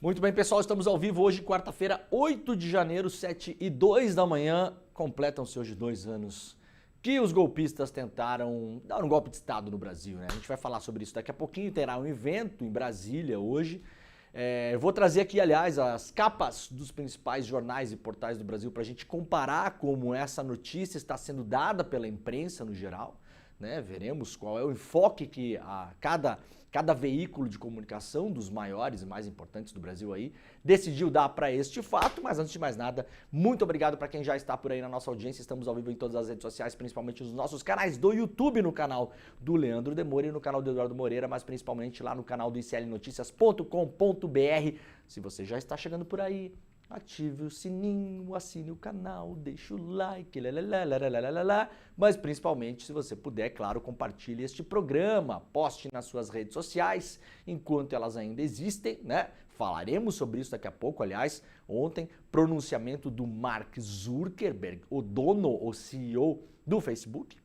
Muito bem, pessoal, estamos ao vivo hoje, quarta-feira, 8 de janeiro, 7h02 da manhã. Completam-se hoje 2 anos que os golpistas tentaram dar um golpe de Estado no Brasil, né? A gente vai falar sobre isso daqui a pouquinho, terá um evento em Brasília hoje. Eu vou trazer aqui, aliás, as capas dos principais jornais e portais do Brasil para a gente comparar como essa notícia está sendo dada pela imprensa no geral, né? Veremos qual é o enfoque que cada veículo de comunicação dos maiores e mais importantes do Brasil aí decidiu dar para este fato, mas antes de mais nada, muito obrigado para quem já está por aí na nossa audiência. Estamos ao vivo em todas as redes sociais, principalmente nos nossos canais do YouTube, no canal do Leandro Demore e no canal do Eduardo Moreira, mas principalmente lá no canal do iclnoticias.com.br. Se você já está chegando por aí, ative o sininho, assine o canal, deixe o like, mas principalmente, se você puder, claro, compartilhe este programa, poste nas suas redes sociais, enquanto elas ainda existem, né? Falaremos sobre isso daqui a pouco, aliás, ontem, pronunciamento do Mark Zuckerberg, o dono, o CEO do Facebook,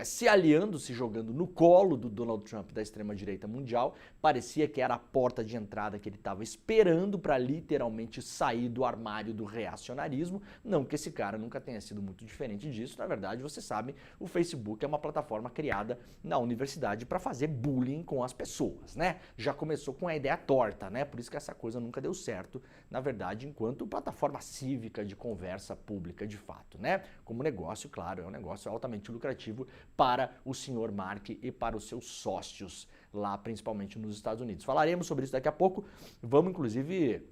se aliando, se jogando no colo do Donald Trump da extrema-direita mundial. Parecia que era a porta de entrada que ele estava esperando para literalmente sair do armário do reacionarismo. Não que esse cara nunca tenha sido muito diferente disso. Na verdade, você sabe, o Facebook é uma plataforma criada na universidade para fazer bullying com as pessoas, né? Já começou com a ideia torta, né? Por isso que essa coisa nunca deu certo, na verdade, enquanto plataforma cívica de conversa pública de fato, né? Como negócio, claro, é um negócio altamente lucrativo para o senhor Mark e para os seus sócios lá, principalmente nos Estados Unidos. Falaremos sobre isso daqui a pouco. Vamos, inclusive,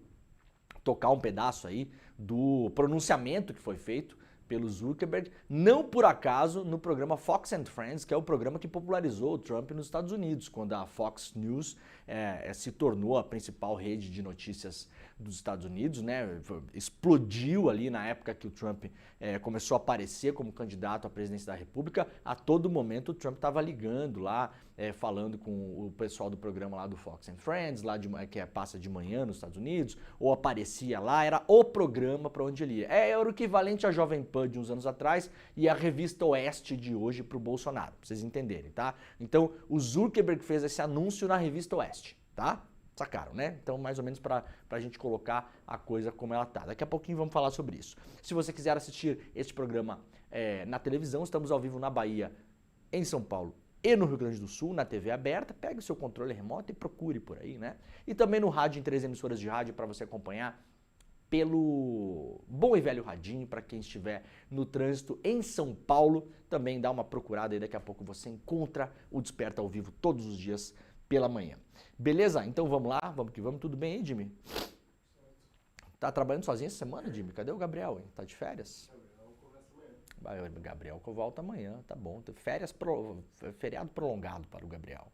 tocar um pedaço aí do pronunciamento que foi feito pelo Zuckerberg, não por acaso no programa Fox and Friends, que é o programa que popularizou o Trump nos Estados Unidos, quando a Fox News se tornou a principal rede de notícias dos Estados Unidos, né? Explodiu ali na época que o Trump começou a aparecer como candidato à presidência da República. A todo momento o Trump estava ligando lá, falando com o pessoal do programa lá do Fox and Friends, lá que passa de manhã nos Estados Unidos, ou aparecia lá, era o programa para onde ele ia. Era o equivalente à Jovem Pan de uns anos atrás e a Revista Oeste de hoje para o Bolsonaro, pra vocês entenderem, tá? Então o Zuckerberg fez esse anúncio na Revista Oeste, tá? Sacaram, né? Então, mais ou menos para a gente colocar a coisa como ela tá. Daqui a pouquinho vamos falar sobre isso. Se você quiser assistir este programa na televisão, estamos ao vivo na Bahia, em São Paulo e no Rio Grande do Sul, na TV aberta. Pegue o seu controle remoto e procure por aí, né? E também no rádio, em 3 emissoras de rádio, para você acompanhar pelo bom e velho radinho, para quem estiver no trânsito em São Paulo. Também dá uma procurada e daqui a pouco você encontra o Desperta ao vivo todos os dias pela manhã. Beleza? Então vamos lá, vamos que vamos. Tudo bem aí, Jimmy? Tá trabalhando sozinho essa semana, Jimmy? Cadê o Gabriel, hein? Tá de férias? O Gabriel volta amanhã, tá bom. Feriado prolongado para o Gabriel.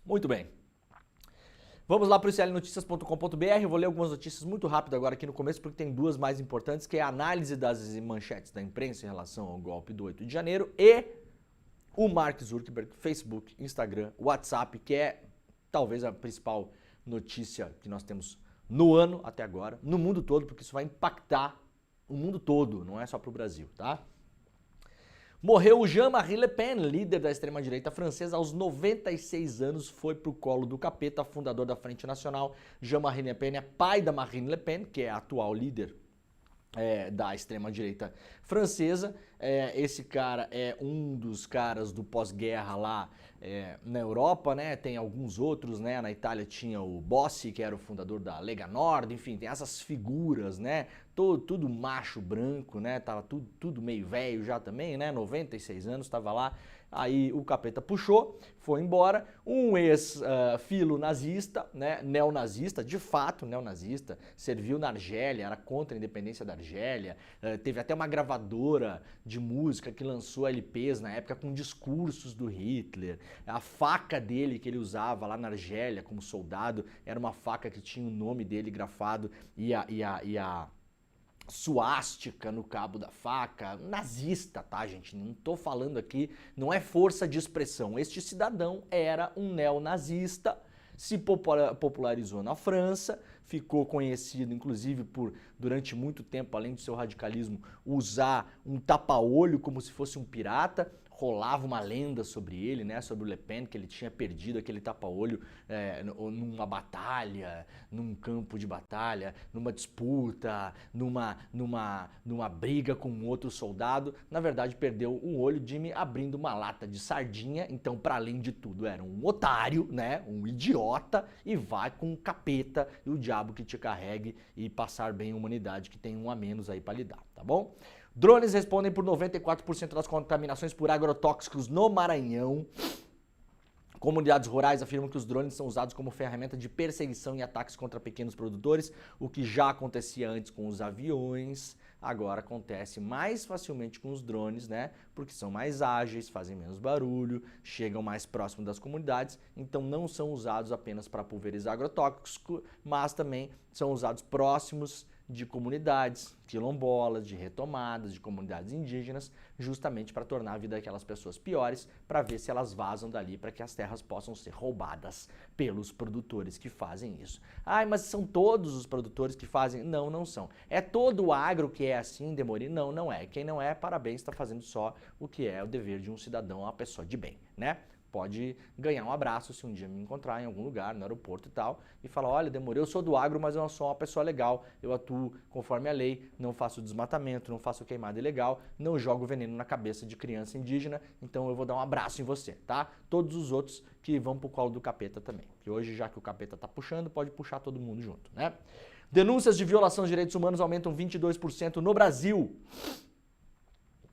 Muito bem. Vamos lá para o iclnoticias.com.br. Eu vou ler algumas notícias muito rápido agora aqui no começo, porque tem duas mais importantes, que é a análise das manchetes da imprensa em relação ao golpe do 8 de janeiro e o Mark Zuckerberg, Facebook, Instagram, WhatsApp, que é talvez a principal notícia que nós temos no ano até agora, no mundo todo, porque isso vai impactar o mundo todo, não é só para o Brasil, tá? Morreu Jean-Marie Le Pen, líder da extrema-direita francesa, aos 96 anos, foi pro colo do capeta, fundador da Frente Nacional. Jean-Marie Le Pen é pai da Marine Le Pen, que é a atual líder da extrema-direita francesa. Esse cara é um dos caras do pós-guerra lá na Europa, né? Tem alguns outros, né? Na Itália tinha o Bossi, que era o fundador da Lega Nord, enfim, tem essas figuras, né? Tudo macho branco, né? Tava tudo meio velho já também, né? 96 anos, tava lá. Aí o capeta puxou, foi embora. Um ex-filo nazista, né? Neonazista, de fato neonazista, serviu na Argélia, era contra a independência da Argélia. Teve até uma gravadora de música que lançou LPs na época com discursos do Hitler. A faca dele que ele usava lá na Argélia como soldado era uma faca que tinha o nome dele grafado e a suástica no cabo da faca, nazista, tá, gente? Não tô falando aqui, não é força de expressão. Este cidadão era um neonazista, se popularizou na França, ficou conhecido, inclusive, por, durante muito tempo, além do seu radicalismo, usar um tapa-olho como se fosse um pirata, rolava uma lenda sobre ele, né, sobre o Le Pen, que ele tinha perdido aquele tapa-olho numa batalha, num campo de batalha, numa disputa, numa briga com um outro soldado. Na verdade, perdeu um olho, Jimmy abrindo uma lata de sardinha. Então, para além de tudo, era um otário, né, um idiota, e vai com o capeta e o diabo que te carregue e passar bem a humanidade, que tem um a menos aí para lidar, tá bom? Drones respondem por 94% das contaminações por agrotóxicos no Maranhão. Comunidades rurais afirmam que os drones são usados como ferramenta de perseguição e ataques contra pequenos produtores, o que já acontecia antes com os aviões, agora acontece mais facilmente com os drones, né? Porque são mais ágeis, fazem menos barulho, chegam mais próximo das comunidades, então não são usados apenas para pulverizar agrotóxico, mas também são usados próximos de comunidades quilombolas, de retomadas, de comunidades indígenas, justamente para tornar a vida daquelas pessoas piores, para ver se elas vazam dali, para que as terras possam ser roubadas pelos produtores que fazem isso. Ai, mas são todos os produtores que fazem? Não, não são. É todo o agro que é assim, Demori? Não, não é. Quem não é, parabéns, está fazendo só o que é o dever de um cidadão, uma pessoa de bem, né? Pode ganhar um abraço se um dia me encontrar em algum lugar, no aeroporto e tal, e falar, olha, Demori, eu sou do agro, mas eu não sou uma pessoa legal, eu atuo conforme a lei, não faço desmatamento, não faço queimada ilegal, não jogo veneno na cabeça de criança indígena, então eu vou dar um abraço em você, tá? Todos os outros que vão pro colo do capeta também, que hoje, já que o capeta tá puxando, pode puxar todo mundo junto, né? Denúncias de violação de direitos humanos aumentam 22% no Brasil.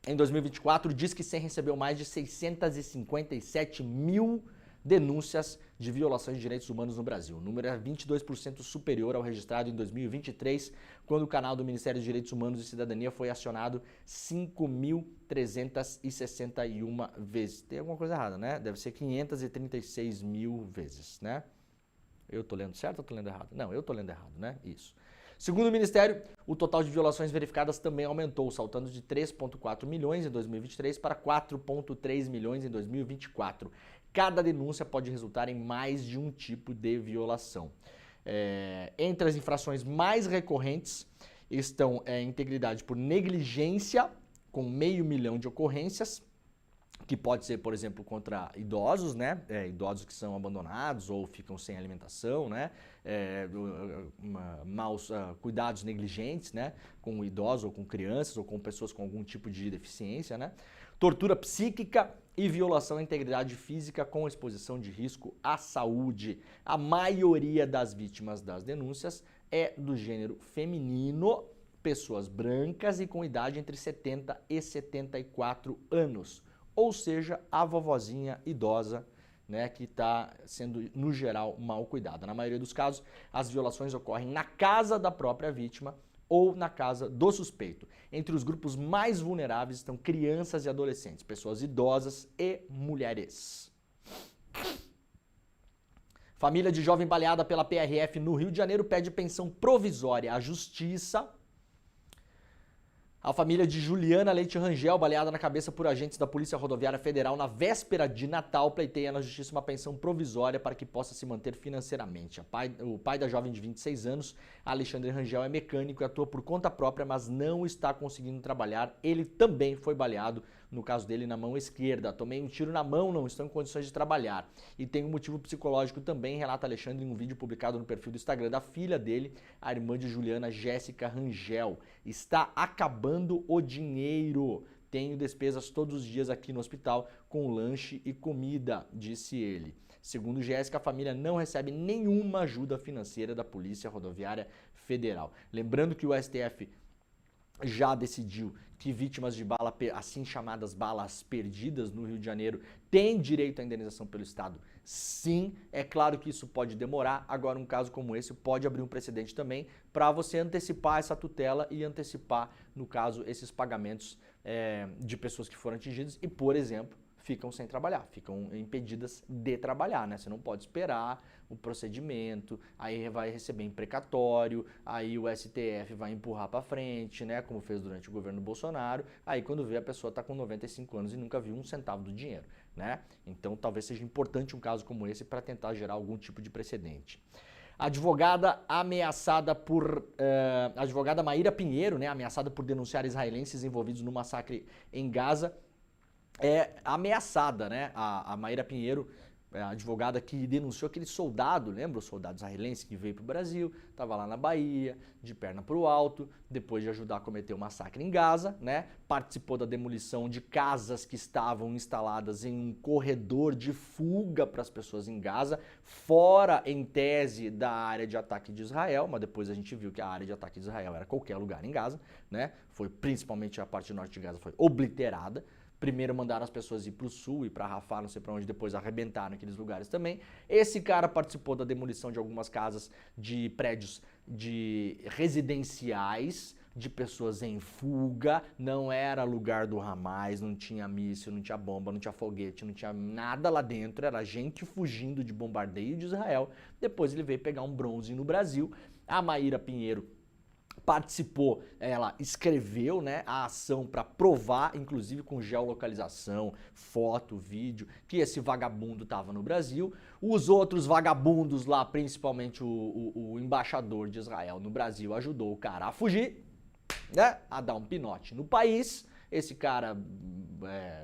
Em 2024, diz que Sem recebeu mais de 657 mil denúncias de violações de direitos humanos no Brasil. O número é 22% superior ao registrado em 2023, quando o canal do Ministério dos Direitos Humanos e Cidadania foi acionado 5.361 vezes. Tem alguma coisa errada, né? Deve ser 536 mil vezes, né? Eu tô lendo certo ou tô lendo errado? Não, eu tô lendo errado, né? Isso. Segundo o Ministério, o total de violações verificadas também aumentou, saltando de 3,4 milhões em 2023 para 4,3 milhões em 2024. Cada denúncia pode resultar em mais de um tipo de violação. Entre as infrações mais recorrentes estão integridade por negligência, com 500 mil de ocorrências, que pode ser, por exemplo, contra idosos, né? Idosos que são abandonados ou ficam sem alimentação, né? Maus cuidados negligentes, né? Com idosos ou com crianças ou com pessoas com algum tipo de deficiência, né? Tortura psíquica e violação à integridade física com exposição de risco à saúde. A maioria das vítimas das denúncias é do gênero feminino, pessoas brancas e com idade entre 70 e 74 anos. Ou seja, a vovozinha idosa, né, que está sendo, no geral, mal cuidada. Na maioria dos casos, as violações ocorrem na casa da própria vítima ou na casa do suspeito. Entre os grupos mais vulneráveis estão crianças e adolescentes, pessoas idosas e mulheres. Família de jovem baleada pela PRF no Rio de Janeiro pede pensão provisória à Justiça. A família de Juliana Leite Rangel, baleada na cabeça por agentes da Polícia Rodoviária Federal na véspera de Natal, pleiteia na Justiça uma pensão provisória para que possa se manter financeiramente. O pai da jovem de 26 anos, Alexandre Rangel, é mecânico e atua por conta própria, mas não está conseguindo trabalhar. Ele também foi baleado, no caso dele, na mão esquerda. Tomei um tiro na mão, não estou em condições de trabalhar. E tem um motivo psicológico também, relata Alexandre em um vídeo publicado no perfil do Instagram da filha dele, a irmã de Juliana, Jéssica Rangel. Está acabando o dinheiro. Tenho despesas todos os dias aqui no hospital com lanche e comida, disse ele. Segundo Jéssica, a família não recebe nenhuma ajuda financeira da Polícia Rodoviária Federal. Lembrando que o STF já decidiu que vítimas de bala, assim chamadas balas perdidas no Rio de Janeiro, têm direito à indenização pelo Estado. Sim, é claro que isso pode demorar. Agora, um caso como esse pode abrir um precedente também para você antecipar essa tutela e antecipar, no caso, esses pagamentos de pessoas que foram atingidas e, por exemplo, ficam sem trabalhar, ficam impedidas de trabalhar, né? Você não pode esperar o procedimento, aí vai receber imprecatório, aí o STF vai empurrar para frente, né? Como fez durante o governo Bolsonaro, aí quando vê a pessoa está com 95 anos e nunca viu um centavo do dinheiro, né? Então talvez seja importante um caso como esse para tentar gerar algum tipo de precedente. Advogada ameaçada por... advogada Maíra Pinheiro, né? Ameaçada por denunciar israelenses envolvidos no massacre em Gaza, é ameaçada, né? A Maíra Pinheiro, a advogada que denunciou aquele soldado, lembra o soldado israelense que veio para o Brasil, estava lá na Bahia, de perna para o alto, depois de ajudar a cometer o massacre em Gaza, né? Participou da demolição de casas que estavam instaladas em um corredor de fuga para as pessoas em Gaza, fora, em tese, da área de ataque de Israel, mas depois a gente viu que a área de ataque de Israel era qualquer lugar em Gaza, né? Foi principalmente a parte norte de Gaza foi obliterada. Primeiro mandaram as pessoas ir para o sul e para Rafah, não sei para onde, depois arrebentaram aqueles lugares também. Esse cara participou da demolição de algumas casas, de prédios de residenciais, de pessoas em fuga, não era lugar do Hamas, não tinha míssil, não tinha bomba, não tinha foguete, não tinha nada lá dentro, era gente fugindo de bombardeio de Israel. Depois ele veio pegar um bronze no Brasil. A Maíra Pinheiro participou, ela escreveu, né, a ação para provar, inclusive com geolocalização, foto, vídeo, que esse vagabundo estava no Brasil. Os outros vagabundos lá, principalmente o embaixador de Israel no Brasil, ajudou o cara a fugir, né, a dar um pinote no país. Esse cara,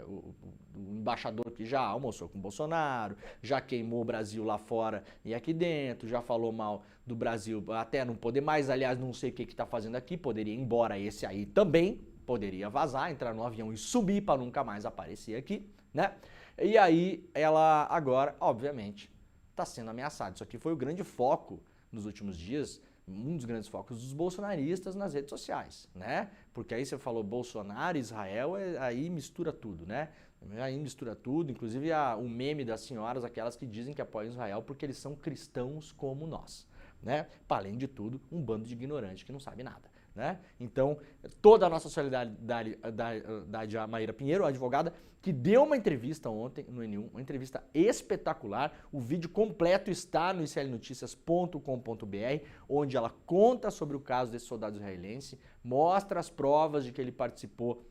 o embaixador que já almoçou com o Bolsonaro, já queimou o Brasil lá fora e aqui dentro, já falou mal do Brasil até não poder mais, aliás, não sei o que está fazendo aqui, poderia ir embora esse aí também, poderia vazar, entrar no avião e subir para nunca mais aparecer aqui, né? E aí ela agora, obviamente, está sendo ameaçada. Isso aqui foi o grande foco nos últimos dias, um dos grandes focos dos bolsonaristas nas redes sociais, né? Porque aí você falou Bolsonaro, Israel, aí mistura tudo, né? Aí mistura tudo, inclusive o meme das senhoras, aquelas que dizem que apoiam Israel porque eles são cristãos como nós, né? Para além de tudo, um bando de ignorante que não sabe nada, né? Então, toda a nossa solidariedade à Maíra Pinheiro, a advogada, que deu uma entrevista ontem no N1, uma entrevista espetacular. O vídeo completo está no iclnoticias.com.br, onde ela conta sobre o caso desse soldado israelense, mostra as provas de que ele participou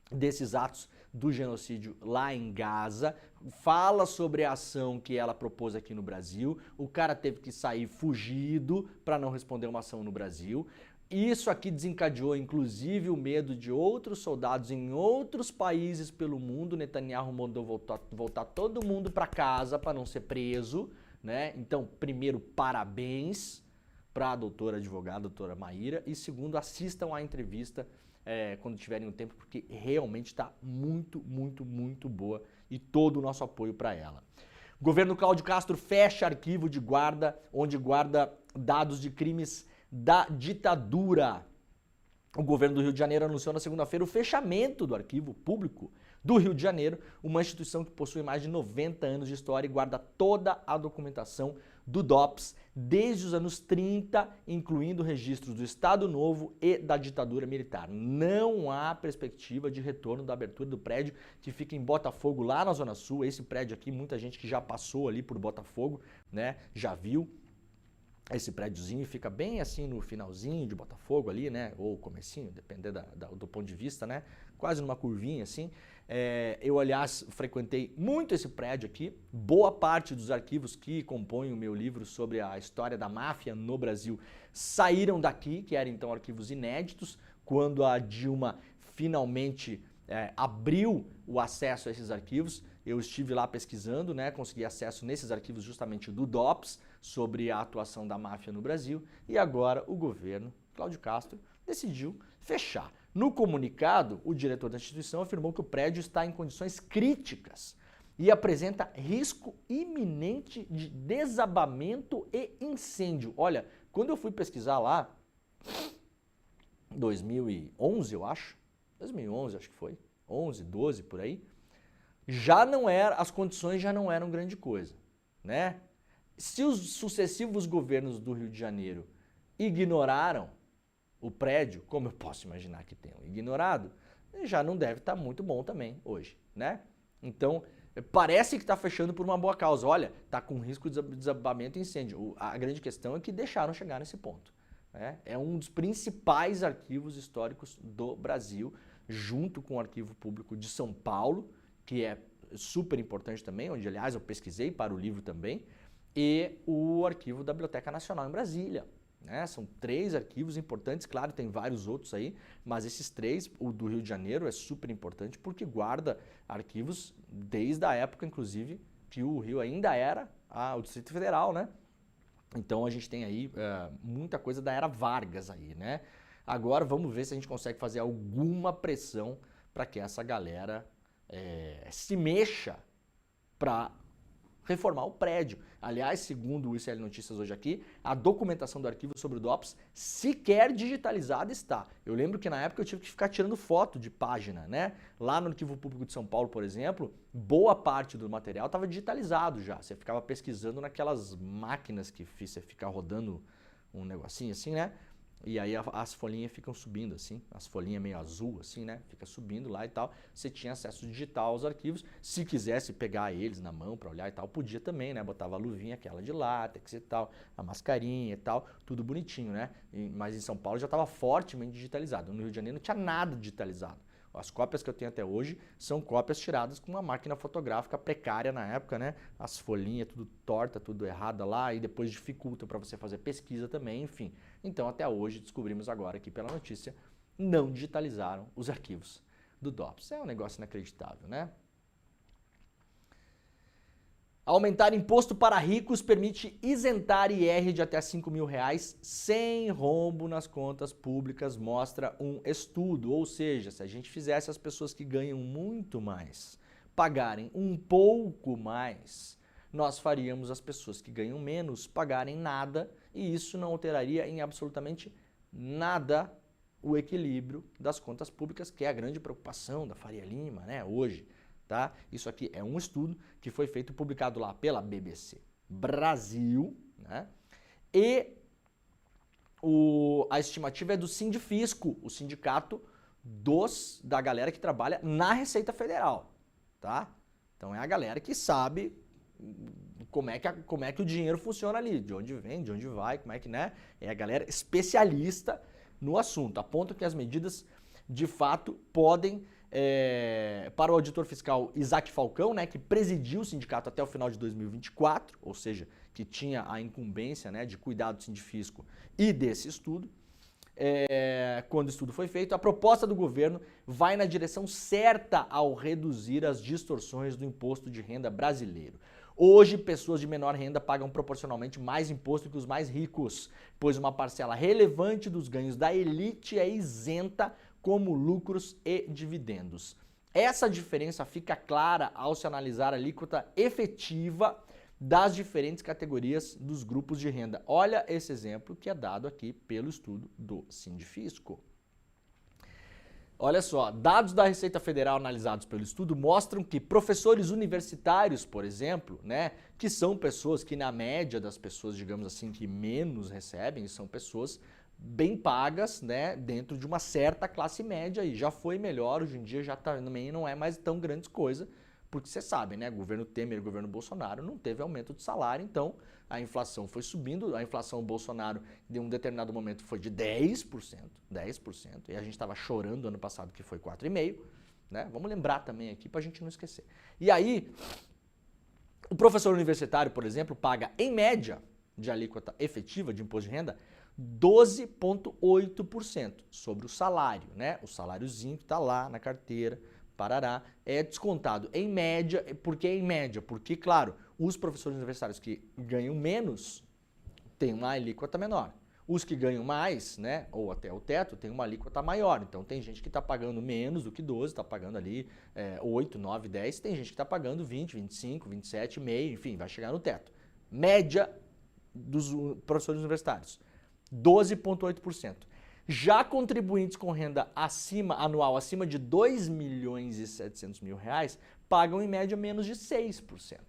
desses atos do genocídio lá em Gaza, fala sobre a ação que ela propôs aqui no Brasil. O cara teve que sair fugido para não responder uma ação no Brasil. Isso aqui desencadeou, inclusive, o medo de outros soldados em outros países pelo mundo. Netanyahu mandou voltar todo mundo para casa para não ser preso, né? Então, primeiro, parabéns para a doutora advogada, doutora Maíra, e segundo, assistam à entrevista quando tiverem um tempo, porque realmente está muito, muito, muito boa, e todo o nosso apoio para ela. O governo Cláudio Castro fecha arquivo de guarda, onde guarda dados de crimes da ditadura. O governo do Rio de Janeiro anunciou na segunda-feira o fechamento do Arquivo Público do Rio de Janeiro, uma instituição que possui mais de 90 anos de história e guarda toda a documentação do DOPS desde os anos 30, incluindo registros do Estado Novo e da ditadura militar. Não há perspectiva de retorno da abertura do prédio que fica em Botafogo, lá na Zona Sul. Esse prédio aqui, muita gente que já passou ali por Botafogo, né, já viu. Esse prédiozinho fica bem assim no finalzinho de Botafogo ali, né? Ou comecinho, dependendo do ponto de vista, né? Quase numa curvinha assim. Eu, aliás, frequentei muito esse prédio aqui. Boa parte dos arquivos que compõem o meu livro sobre a história da máfia no Brasil saíram daqui, que eram então arquivos inéditos, quando a Dilma finalmente abriu o acesso a esses arquivos. Eu estive lá pesquisando, né? Consegui acesso nesses arquivos justamente do DOPS, sobre a atuação da máfia no Brasil, e agora o governo, Cláudio Castro, decidiu fechar. No comunicado, o diretor da instituição afirmou que o prédio está em condições críticas e apresenta risco iminente de desabamento e incêndio. Olha, quando eu fui pesquisar lá, 2011 eu acho, 2011 acho que foi, 11, 12 por aí, já não era, as condições já não eram grande coisa, né? Se os sucessivos governos do Rio de Janeiro ignoraram o prédio, como eu posso imaginar que tenham ignorado, já não deve estar muito bom também hoje, né? Então, parece que está fechando por uma boa causa. Olha, está com risco de desabamento e incêndio. A grande questão é que deixaram chegar nesse ponto, né? É um dos principais arquivos históricos do Brasil, junto com o Arquivo Público de São Paulo, que é super importante também, onde, aliás, eu pesquisei para o livro também, e o arquivo da Biblioteca Nacional em Brasília, né? São 3 arquivos importantes, claro, tem vários outros aí, mas esses 3, o do Rio de Janeiro é super importante porque guarda arquivos desde a época, inclusive, que o Rio ainda era o Distrito Federal, né? Então a gente tem aí muita coisa da era Vargas aí, né? Agora vamos ver se a gente consegue fazer alguma pressão para que essa galera se mexa para reformar o prédio. Aliás, segundo o ICL Notícias hoje aqui, a documentação do arquivo sobre o DOPS sequer digitalizada está. Eu lembro que na época eu tive que ficar tirando foto de página, né? Lá no Arquivo Público de São Paulo, por exemplo, boa parte do material estava digitalizado já. Você ficava pesquisando naquelas máquinas que você fica rodando um negocinho assim, né? E aí as folhinhas ficam subindo assim, as folhinhas meio azul assim, né? Fica subindo lá e tal. Você tinha acesso digital aos arquivos. Se quisesse pegar eles na mão para olhar e tal, podia também, né? Botava a luvinha, aquela de látex e tal, a mascarinha e tal, tudo bonitinho, né? Mas em São Paulo já estava fortemente digitalizado. No Rio de Janeiro não tinha nada digitalizado. As cópias que eu tenho até hoje são cópias tiradas com uma máquina fotográfica precária na época, né? As folhinhas tudo torta, tudo errada lá e depois dificulta para você fazer pesquisa também, enfim. Então até hoje descobrimos agora aqui pela notícia, não digitalizaram os arquivos do DOPS. É um negócio inacreditável, né? Aumentar imposto para ricos permite isentar IR de até R$5.000 sem rombo nas contas públicas, mostra um estudo. Ou seja, se a gente fizesse as pessoas que ganham muito mais pagarem um pouco mais, nós faríamos as pessoas que ganham menos pagarem nada e isso não alteraria em absolutamente nada o equilíbrio das contas públicas, que é a grande preocupação da Faria Lima, né, hoje. Tá? Isso aqui é um estudo que foi feito, publicado lá pela BBC Brasil, né? E a estimativa é do Sindifisco, o sindicato da galera que trabalha na Receita Federal, tá? Então é a galera que sabe como é que o dinheiro funciona ali, de onde vem, de onde vai, como é que, né? É a galera especialista no assunto, aponta que as medidas de fato podem para o auditor fiscal Isaac Falcão, né, que presidiu o sindicato até o final de 2024, ou seja, que tinha a incumbência, né, de cuidar do Sindifisco e desse estudo, quando o estudo foi feito, a proposta do governo vai na direção certa ao reduzir as distorções do imposto de renda brasileiro. Hoje, pessoas de menor renda pagam proporcionalmente mais imposto que os mais ricos, pois uma parcela relevante dos ganhos da elite é isenta como lucros e dividendos. Essa diferença fica clara ao se analisar a alíquota efetiva das diferentes categorias dos grupos de renda. Olha esse exemplo que é dado aqui pelo estudo do Sindifisco. Olha só, dados da Receita Federal analisados pelo estudo mostram que professores universitários, por exemplo, né, que são pessoas que na média das pessoas, digamos assim, que menos recebem, são pessoas bem pagas, né, dentro de uma certa classe média e já foi melhor, hoje em dia já também não é mais tão grande coisa, porque você sabe, né, governo Temer e governo Bolsonaro não teve aumento de salário, então a inflação foi subindo, a inflação Bolsonaro em um determinado momento foi de 10%, e a gente estava chorando ano passado que foi 4,5%, né, vamos lembrar também aqui para a gente não esquecer. E aí, o professor universitário, por exemplo, paga em média de alíquota efetiva de imposto de renda 12,8% sobre o salário, né? O saláriozinho que está lá na carteira, parará, é descontado em média. Por que em média? Porque, claro, os professores universitários que ganham menos têm uma alíquota menor. Os que ganham mais, né, ou até o teto, tem uma alíquota maior. Então tem gente que está pagando menos do que 12, está pagando ali 8, 9, 10. Tem gente que está pagando 20, 25, 27,5, enfim, vai chegar no teto. Média dos professores universitários. 12,8%. Já contribuintes com renda anual acima de R$2.700.000 pagam em média menos de 6%.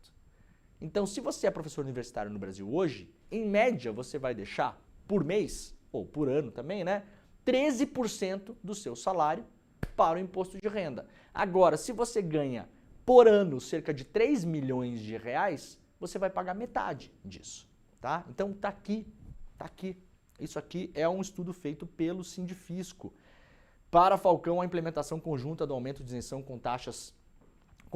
Então, se você é professor universitário no Brasil hoje, em média você vai deixar por mês, ou por ano também, né, 13% do seu salário para o imposto de renda. Agora, se você ganha por ano cerca de R$3 milhões, você vai pagar metade disso, tá? Então tá aqui. Isso aqui é um estudo feito pelo Sindifisco. Para Falcão, a implementação conjunta do aumento de isenção com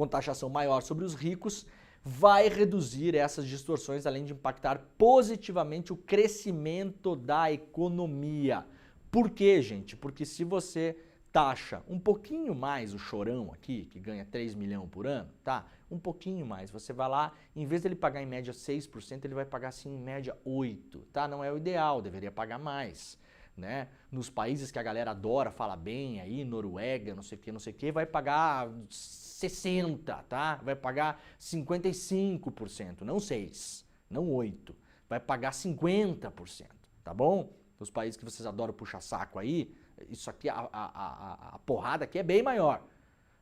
taxação maior sobre os ricos vai reduzir essas distorções, além de impactar positivamente o crescimento da economia. Por quê, gente? Porque se você taxa um pouquinho mais o chorão aqui, que ganha 3 milhões por ano, tá? Um pouquinho mais. Você vai lá, em vez dele pagar em média 6%, ele vai pagar assim em média 8%, tá? Não é o ideal, deveria pagar mais, né? Nos países que a galera adora, fala bem aí, Noruega, não sei o que, vai pagar 60%, tá? Vai pagar 55%, não 6%, não 8%. Vai pagar 50%, tá bom? Os países que vocês adoram puxar saco aí, isso aqui, a porrada aqui é bem maior.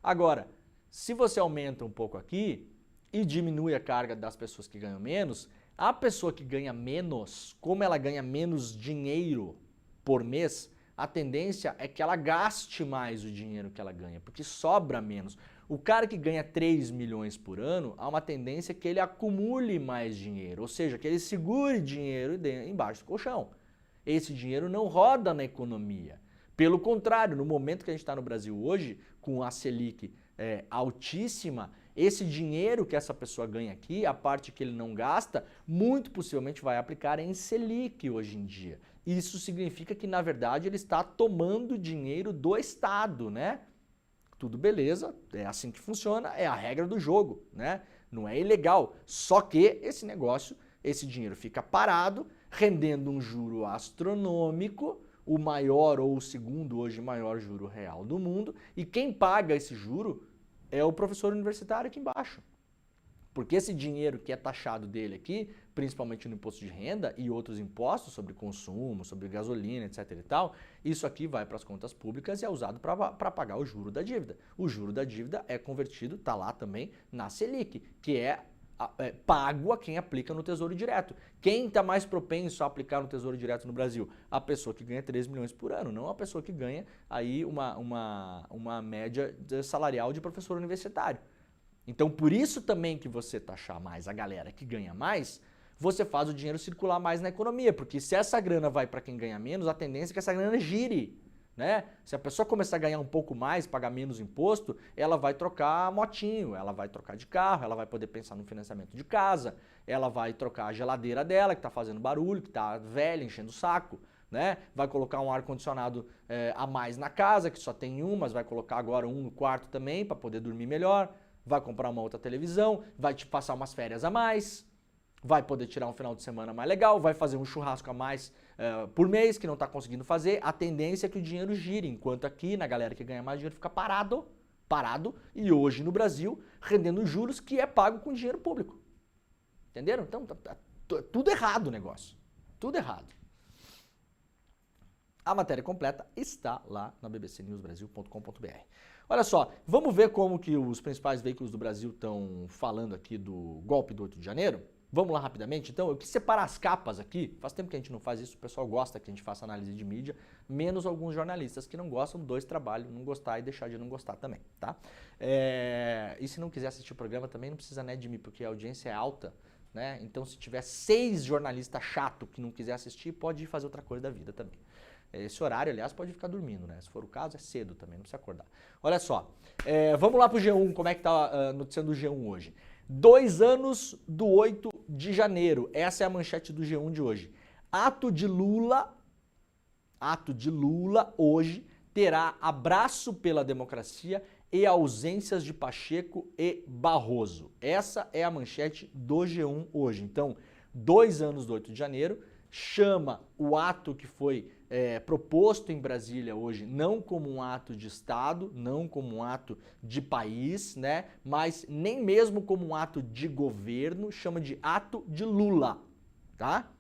Agora, se você aumenta um pouco aqui e diminui a carga das pessoas que ganham menos, a pessoa que ganha menos, como ela ganha menos dinheiro por mês, a tendência é que ela gaste mais o dinheiro que ela ganha, porque sobra menos. O cara que ganha 3 milhões por ano, há uma tendência que ele acumule mais dinheiro, ou seja, que ele segure dinheiro embaixo do colchão. Esse dinheiro não roda na economia. Pelo contrário, no momento que a gente está no Brasil hoje, com a Selic altíssima, esse dinheiro que essa pessoa ganha aqui, a parte que ele não gasta, muito possivelmente vai aplicar em Selic hoje em dia. Isso significa que, na verdade, ele está tomando dinheiro do Estado, né? Tudo beleza, é assim que funciona, é a regra do jogo, né? Não é ilegal. Só que esse negócio, esse dinheiro fica parado, rendendo um juro astronômico, o maior ou o segundo hoje maior juro real do mundo, e quem paga esse juro é o professor universitário aqui embaixo. Porque esse dinheiro que é taxado dele aqui, principalmente no imposto de renda e outros impostos sobre consumo, sobre gasolina, etc e tal, isso aqui vai para as contas públicas e é usado para pagar o juro da dívida. O juro da dívida é convertido, está lá também, na Selic, que é pago a quem aplica no Tesouro Direto. Quem está mais propenso a aplicar no Tesouro Direto no Brasil? A pessoa que ganha 3 milhões por ano, não a pessoa que ganha aí uma média salarial de professor universitário. Então, por isso também que você taxar mais a galera que ganha mais, você faz o dinheiro circular mais na economia, porque se essa grana vai para quem ganha menos, a tendência é que essa grana gire, né? Se a pessoa começar a ganhar um pouco mais, pagar menos imposto, ela vai trocar motinho, ela vai trocar de carro, ela vai poder pensar no financiamento de casa, ela vai trocar a geladeira dela, que está fazendo barulho, que está velha, enchendo o saco, né? Vai colocar um ar-condicionado a mais na casa, que só tem um, mas vai colocar agora um no quarto também, para poder dormir melhor, vai comprar uma outra televisão, vai te passar umas férias a mais, vai poder tirar um final de semana mais legal, vai fazer um churrasco a mais por mês que não está conseguindo fazer. A tendência é que o dinheiro gire, enquanto aqui na galera que ganha mais dinheiro fica parado, e hoje no Brasil rendendo juros que é pago com dinheiro público. Entenderam? Então tá tudo errado o negócio, tudo errado. A matéria completa está lá na bbcnewsbrasil.com.br. Olha só, vamos ver como que os principais veículos do Brasil estão falando aqui do golpe do 8 de janeiro? Vamos lá rapidamente, então. Eu quis separar as capas aqui, faz tempo que a gente não faz isso, o pessoal gosta que a gente faça análise de mídia, menos alguns jornalistas que não gostam, dois trabalhos, não gostar e deixar de não gostar também, tá? E se não quiser assistir o programa também não precisa, né, de mim, porque a audiência é alta, né? Então se tiver 6 jornalistas chato que não quiser assistir, pode ir fazer outra coisa da vida também. Esse horário, aliás, pode ficar dormindo, né? Se for o caso, é cedo também, não precisa acordar. Olha só, vamos lá pro G1, como é que tá noticiando o G1 hoje. 2 anos do 8 de janeiro, essa é a manchete do G1 de hoje. Ato de Lula hoje terá abraço pela democracia e ausências de Pacheco e Barroso. Essa é a manchete do G1 hoje. Então, 2 anos do 8 de janeiro, chama o ato que foi proposto em Brasília hoje não como um ato de Estado, não como um ato de país, né? Mas nem mesmo como um ato de governo, chama de ato de Lula, tá?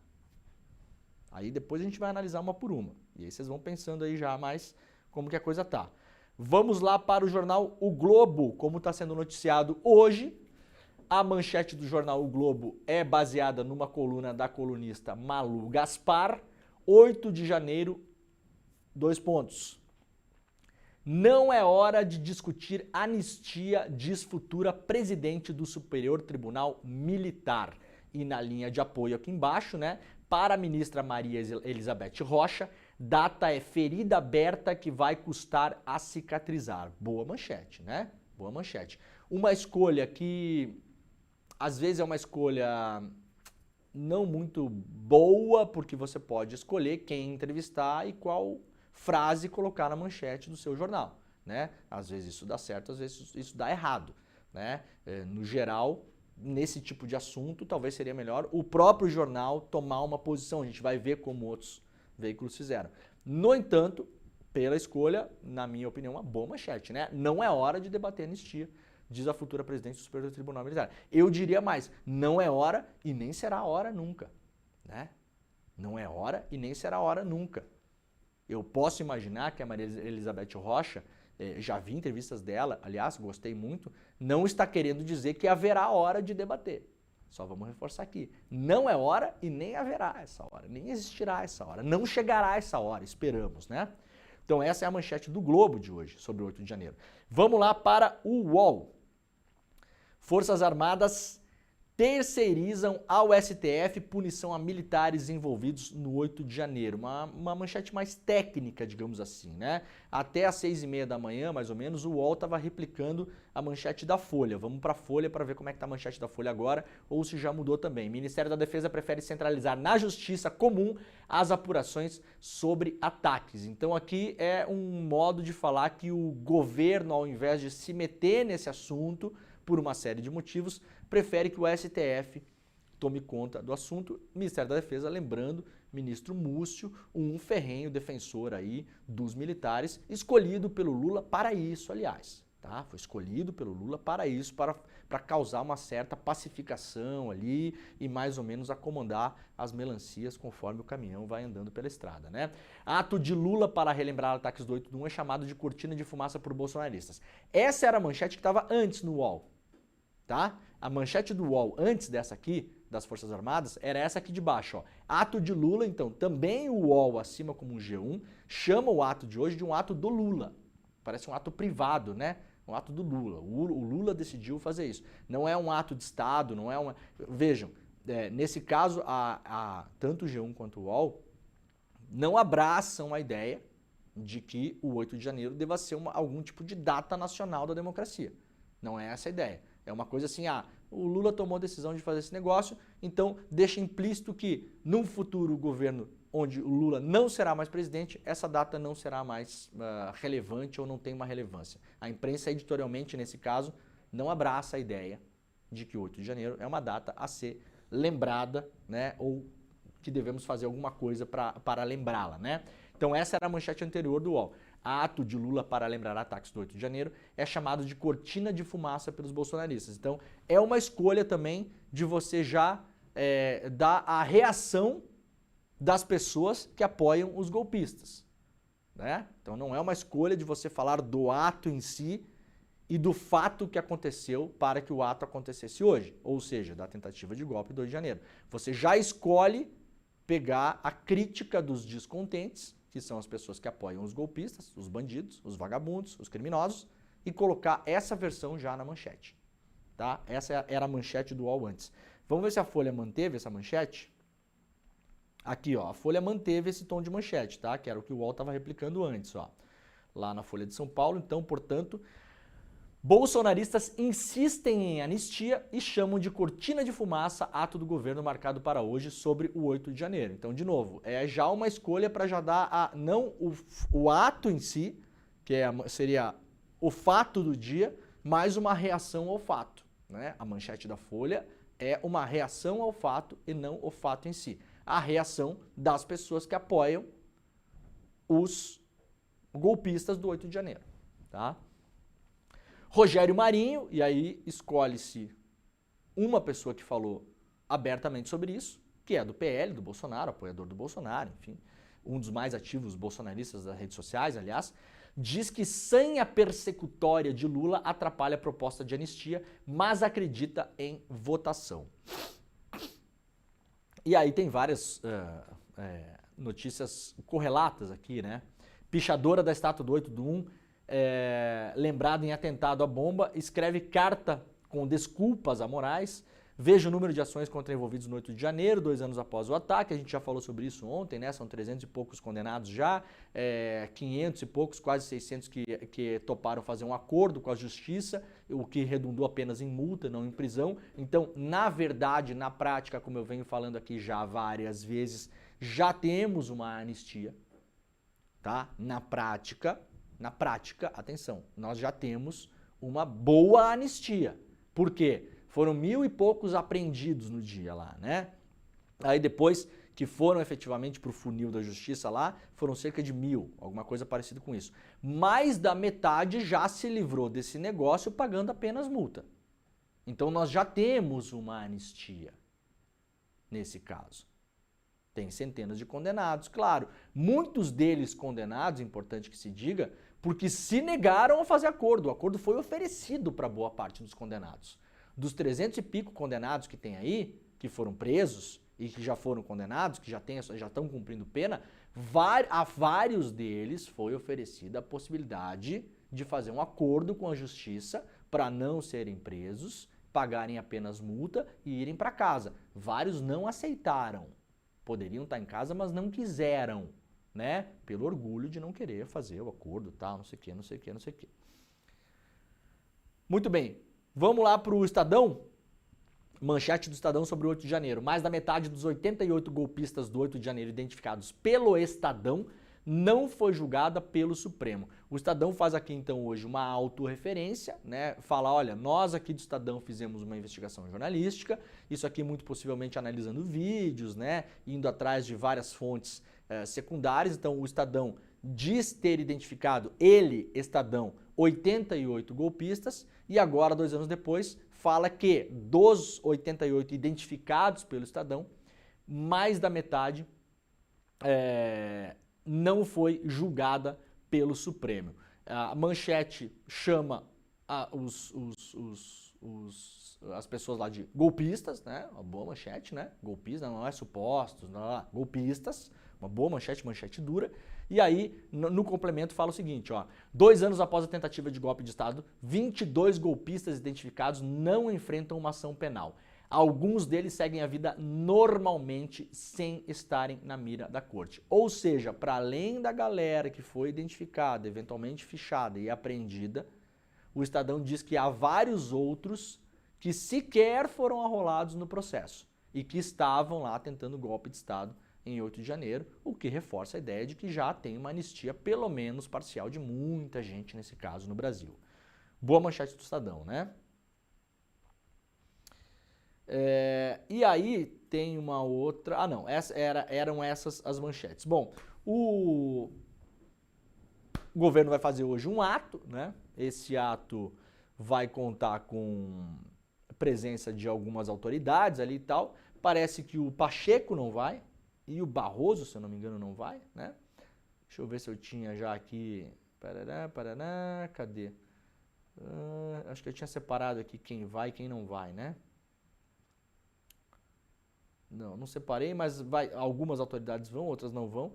Aí depois a gente vai analisar uma por uma. E aí vocês vão pensando aí já mais como que a coisa tá. Vamos lá para o jornal O Globo, como está sendo noticiado hoje. A manchete do jornal O Globo é baseada numa coluna da colunista Malu Gaspar. 8 de janeiro, 2 pontos. Não é hora de discutir anistia, diz futura presidente do Superior Tribunal Militar. E na linha de apoio aqui embaixo, né, para a ministra Maria Elizabeth Rocha, data é ferida aberta que vai custar a cicatrizar. Boa manchete, né? Boa manchete. Uma escolha que às vezes é uma escolha não muito boa, porque você pode escolher quem entrevistar e qual frase colocar na manchete do seu jornal, né? Às vezes isso dá certo, às vezes isso dá errado, né? No geral, nesse tipo de assunto, talvez seria melhor o próprio jornal tomar uma posição. A gente vai ver como outros veículos fizeram. No entanto, pela escolha, na minha opinião, uma boa manchete, né? Não é hora de debater anistia, diz a futura presidente do Superior Tribunal Militar. Eu diria mais, não é hora e nem será hora nunca, né? Não é hora e nem será hora nunca. Eu posso imaginar que a Maria Elizabeth Rocha, já vi entrevistas dela, aliás, gostei muito, não está querendo dizer que haverá hora de debater. Só vamos reforçar aqui. Não é hora e nem haverá essa hora, nem existirá essa hora, não chegará essa hora, esperamos, né? Então essa é a manchete do Globo de hoje, sobre o 8 de janeiro. Vamos lá para o UOL. Forças Armadas terceirizam ao STF punição a militares envolvidos no 8 de janeiro. Uma manchete mais técnica, digamos assim, né? Até às 6h30 da manhã, mais ou menos, o UOL estava replicando a manchete da Folha. Vamos para a Folha para ver como é que está a manchete da Folha agora, ou se já mudou também. Ministério da Defesa prefere centralizar na Justiça Comum as apurações sobre ataques. Então aqui é um modo de falar que o governo, ao invés de se meter nesse assunto, por uma série de motivos, prefere que o STF tome conta do assunto. Ministério da Defesa, lembrando, ministro Múcio, um ferrenho defensor aí dos militares, escolhido pelo Lula para isso, aliás. Tá? Foi escolhido pelo Lula para isso, para causar uma certa pacificação ali e mais ou menos acomodar as melancias conforme o caminhão vai andando pela estrada, né? Ato de Lula para relembrar ataques do 8 de 1 é chamado de cortina de fumaça por bolsonaristas. Essa era a manchete que estava antes no UOL, tá? A manchete do UOL antes dessa aqui, das Forças Armadas, era essa aqui de baixo, ó. Ato de Lula, então, também o UOL acima como um G1, chama o ato de hoje de um ato do Lula. Parece um ato privado, né? Um ato do Lula. O Lula decidiu fazer isso. Não é um ato de Estado, não é uma... Vejam, nesse caso, tanto o G1 quanto o UOL não abraçam a ideia de que o 8 de janeiro deva ser algum tipo de data nacional da democracia. Não é essa a ideia. É uma coisa assim, o Lula tomou a decisão de fazer esse negócio, então deixa implícito que num futuro governo onde o Lula não será mais presidente, essa data não será mais relevante ou não tem uma relevância. A imprensa editorialmente, nesse caso, não abraça a ideia de que 8 de janeiro é uma data a ser lembrada, né, ou que devemos fazer alguma coisa para lembrá-la, né? Então essa era a manchete anterior do UOL. Ato de Lula para lembrar ataques do 8 de janeiro é chamado de cortina de fumaça pelos bolsonaristas. Então é uma escolha também de você já dar a reação das pessoas que apoiam os golpistas, né? Então não é uma escolha de você falar do ato em si e do fato que aconteceu para que o ato acontecesse hoje, ou seja, da tentativa de golpe do 8 de janeiro. Você já escolhe pegar a crítica dos descontentes, que são as pessoas que apoiam os golpistas, os bandidos, os vagabundos, os criminosos, e colocar essa versão já na manchete, tá? Essa era a manchete do UOL antes. Vamos ver se a Folha manteve essa manchete? Aqui, ó, a Folha manteve esse tom de manchete, tá? Que era o que o UOL estava replicando antes, ó. Lá na Folha de São Paulo, então, portanto, bolsonaristas insistem em anistia e chamam de cortina de fumaça ato do governo marcado para hoje sobre o 8 de janeiro. Então, de novo, é já uma escolha para já dar não o ato em si, que seria o fato do dia, mais uma reação ao fato, né? A manchete da Folha é uma reação ao fato e não o fato em si. A reação das pessoas que apoiam os golpistas do 8 de janeiro, tá? Rogério Marinho, e aí escolhe-se uma pessoa que falou abertamente sobre isso, que é do PL, do Bolsonaro, apoiador do Bolsonaro, enfim, um dos mais ativos bolsonaristas das redes sociais, aliás, diz que sanha persecutória de Lula atrapalha a proposta de anistia, mas acredita em votação. E aí tem várias notícias correlatas aqui, né? Pichadora da estátua do 8 do 1, lembrada em atentado à bomba, escreve carta com desculpas a Moraes, Veja o número de ações contra envolvidos no 8 de janeiro, 2 anos após o ataque, a gente já falou sobre isso ontem, né? São 300 e poucos condenados já, 500 e poucos, quase 600 que toparam fazer um acordo com a justiça, o que redundou apenas em multa, não em prisão. Então, na verdade, na prática, como eu venho falando aqui já várias vezes, já temos uma anistia, tá? Na prática, atenção, nós já temos uma boa anistia. Por quê? Foram 1.000 e poucos apreendidos no dia lá, né? Aí depois que foram efetivamente para o funil da justiça lá, foram cerca de 1.000, alguma coisa parecida com isso. Mais da metade já se livrou desse negócio pagando apenas multa. Então nós já temos uma anistia nesse caso. Tem centenas de condenados, claro. Muitos deles condenados, importante que se diga, porque se negaram a fazer acordo. O acordo foi oferecido para boa parte dos condenados. Dos 300 e pico condenados que tem aí, que foram presos e que já foram condenados, que já estão cumprindo pena, a vários deles foi oferecida a possibilidade de fazer um acordo com a justiça para não serem presos, pagarem apenas multa e irem para casa. Vários não aceitaram. Poderiam estar em casa, mas não quiseram, né? Pelo orgulho de não querer fazer o acordo, tal, não sei o quê, não sei o quê, não sei o quê. Muito bem. Vamos lá para o Estadão, manchete do Estadão sobre o 8 de janeiro. Mais da metade dos 88 golpistas do 8 de janeiro identificados pelo Estadão não foi julgada pelo Supremo. O Estadão faz aqui então hoje uma autorreferência, né? Fala, olha, nós aqui do Estadão fizemos uma investigação jornalística, isso aqui muito possivelmente analisando vídeos, né? Indo atrás de várias fontes secundárias. Então o Estadão diz ter identificado, ele, Estadão, 88 golpistas, e agora, 2 anos depois, fala que dos 88 identificados pelo Estadão, mais da metade não foi julgada pelo Supremo. A manchete chama as pessoas lá de golpistas, né? Uma boa manchete, né? Golpistas, não é supostos, não é golpistas. Uma boa manchete, manchete dura. E aí, no complemento, fala o seguinte, ó. 2 anos após a tentativa de golpe de Estado, 22 golpistas identificados não enfrentam uma ação penal. Alguns deles seguem a vida normalmente sem estarem na mira da corte. Ou seja, para além da galera que foi identificada, eventualmente fichada e apreendida, o Estadão diz que há vários outros que sequer foram arrolados no processo e que estavam lá tentando golpe de Estado em 8 de janeiro, o que reforça a ideia de que já tem uma anistia, pelo menos parcial, de muita gente nesse caso no Brasil. Boa manchete do Estadão, né? E aí tem uma outra... Ah, não, eram essas as manchetes. Bom, o governo vai fazer hoje um ato, né? Esse ato vai contar com presença de algumas autoridades ali e tal. Parece que o Pacheco não vai e o Barroso, se eu não me engano, não vai, né? Deixa eu ver se eu tinha já aqui... cadê? Acho que eu tinha separado aqui quem vai e quem não vai, né? Não separei, mas algumas autoridades vão, outras não vão.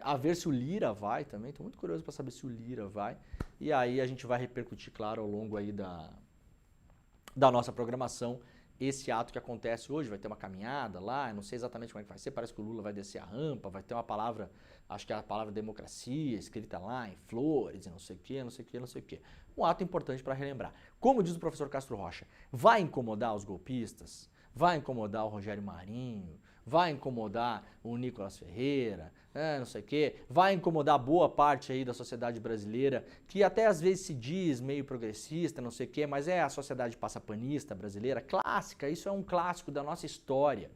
A ver se o Lira vai também. Estou muito curioso para saber se o Lira vai. E aí a gente vai repercutir, claro, ao longo aí da nossa programação, esse ato que acontece hoje. Vai ter uma caminhada lá, eu não sei exatamente como é que vai ser. Parece que o Lula vai descer a rampa, vai ter uma palavra, acho que é a palavra democracia, escrita lá em flores, e não sei o quê, não sei o quê, não sei o quê. Um ato importante para relembrar. Como diz o professor Castro Rocha, vai incomodar os golpistas? Vai incomodar o Rogério Marinho, vai incomodar o Nicolas Ferreira, não sei o quê, vai incomodar boa parte aí da sociedade brasileira, que até às vezes se diz meio progressista, não sei o quê, mas é a sociedade passapanista brasileira, clássica, isso é um clássico da nossa história,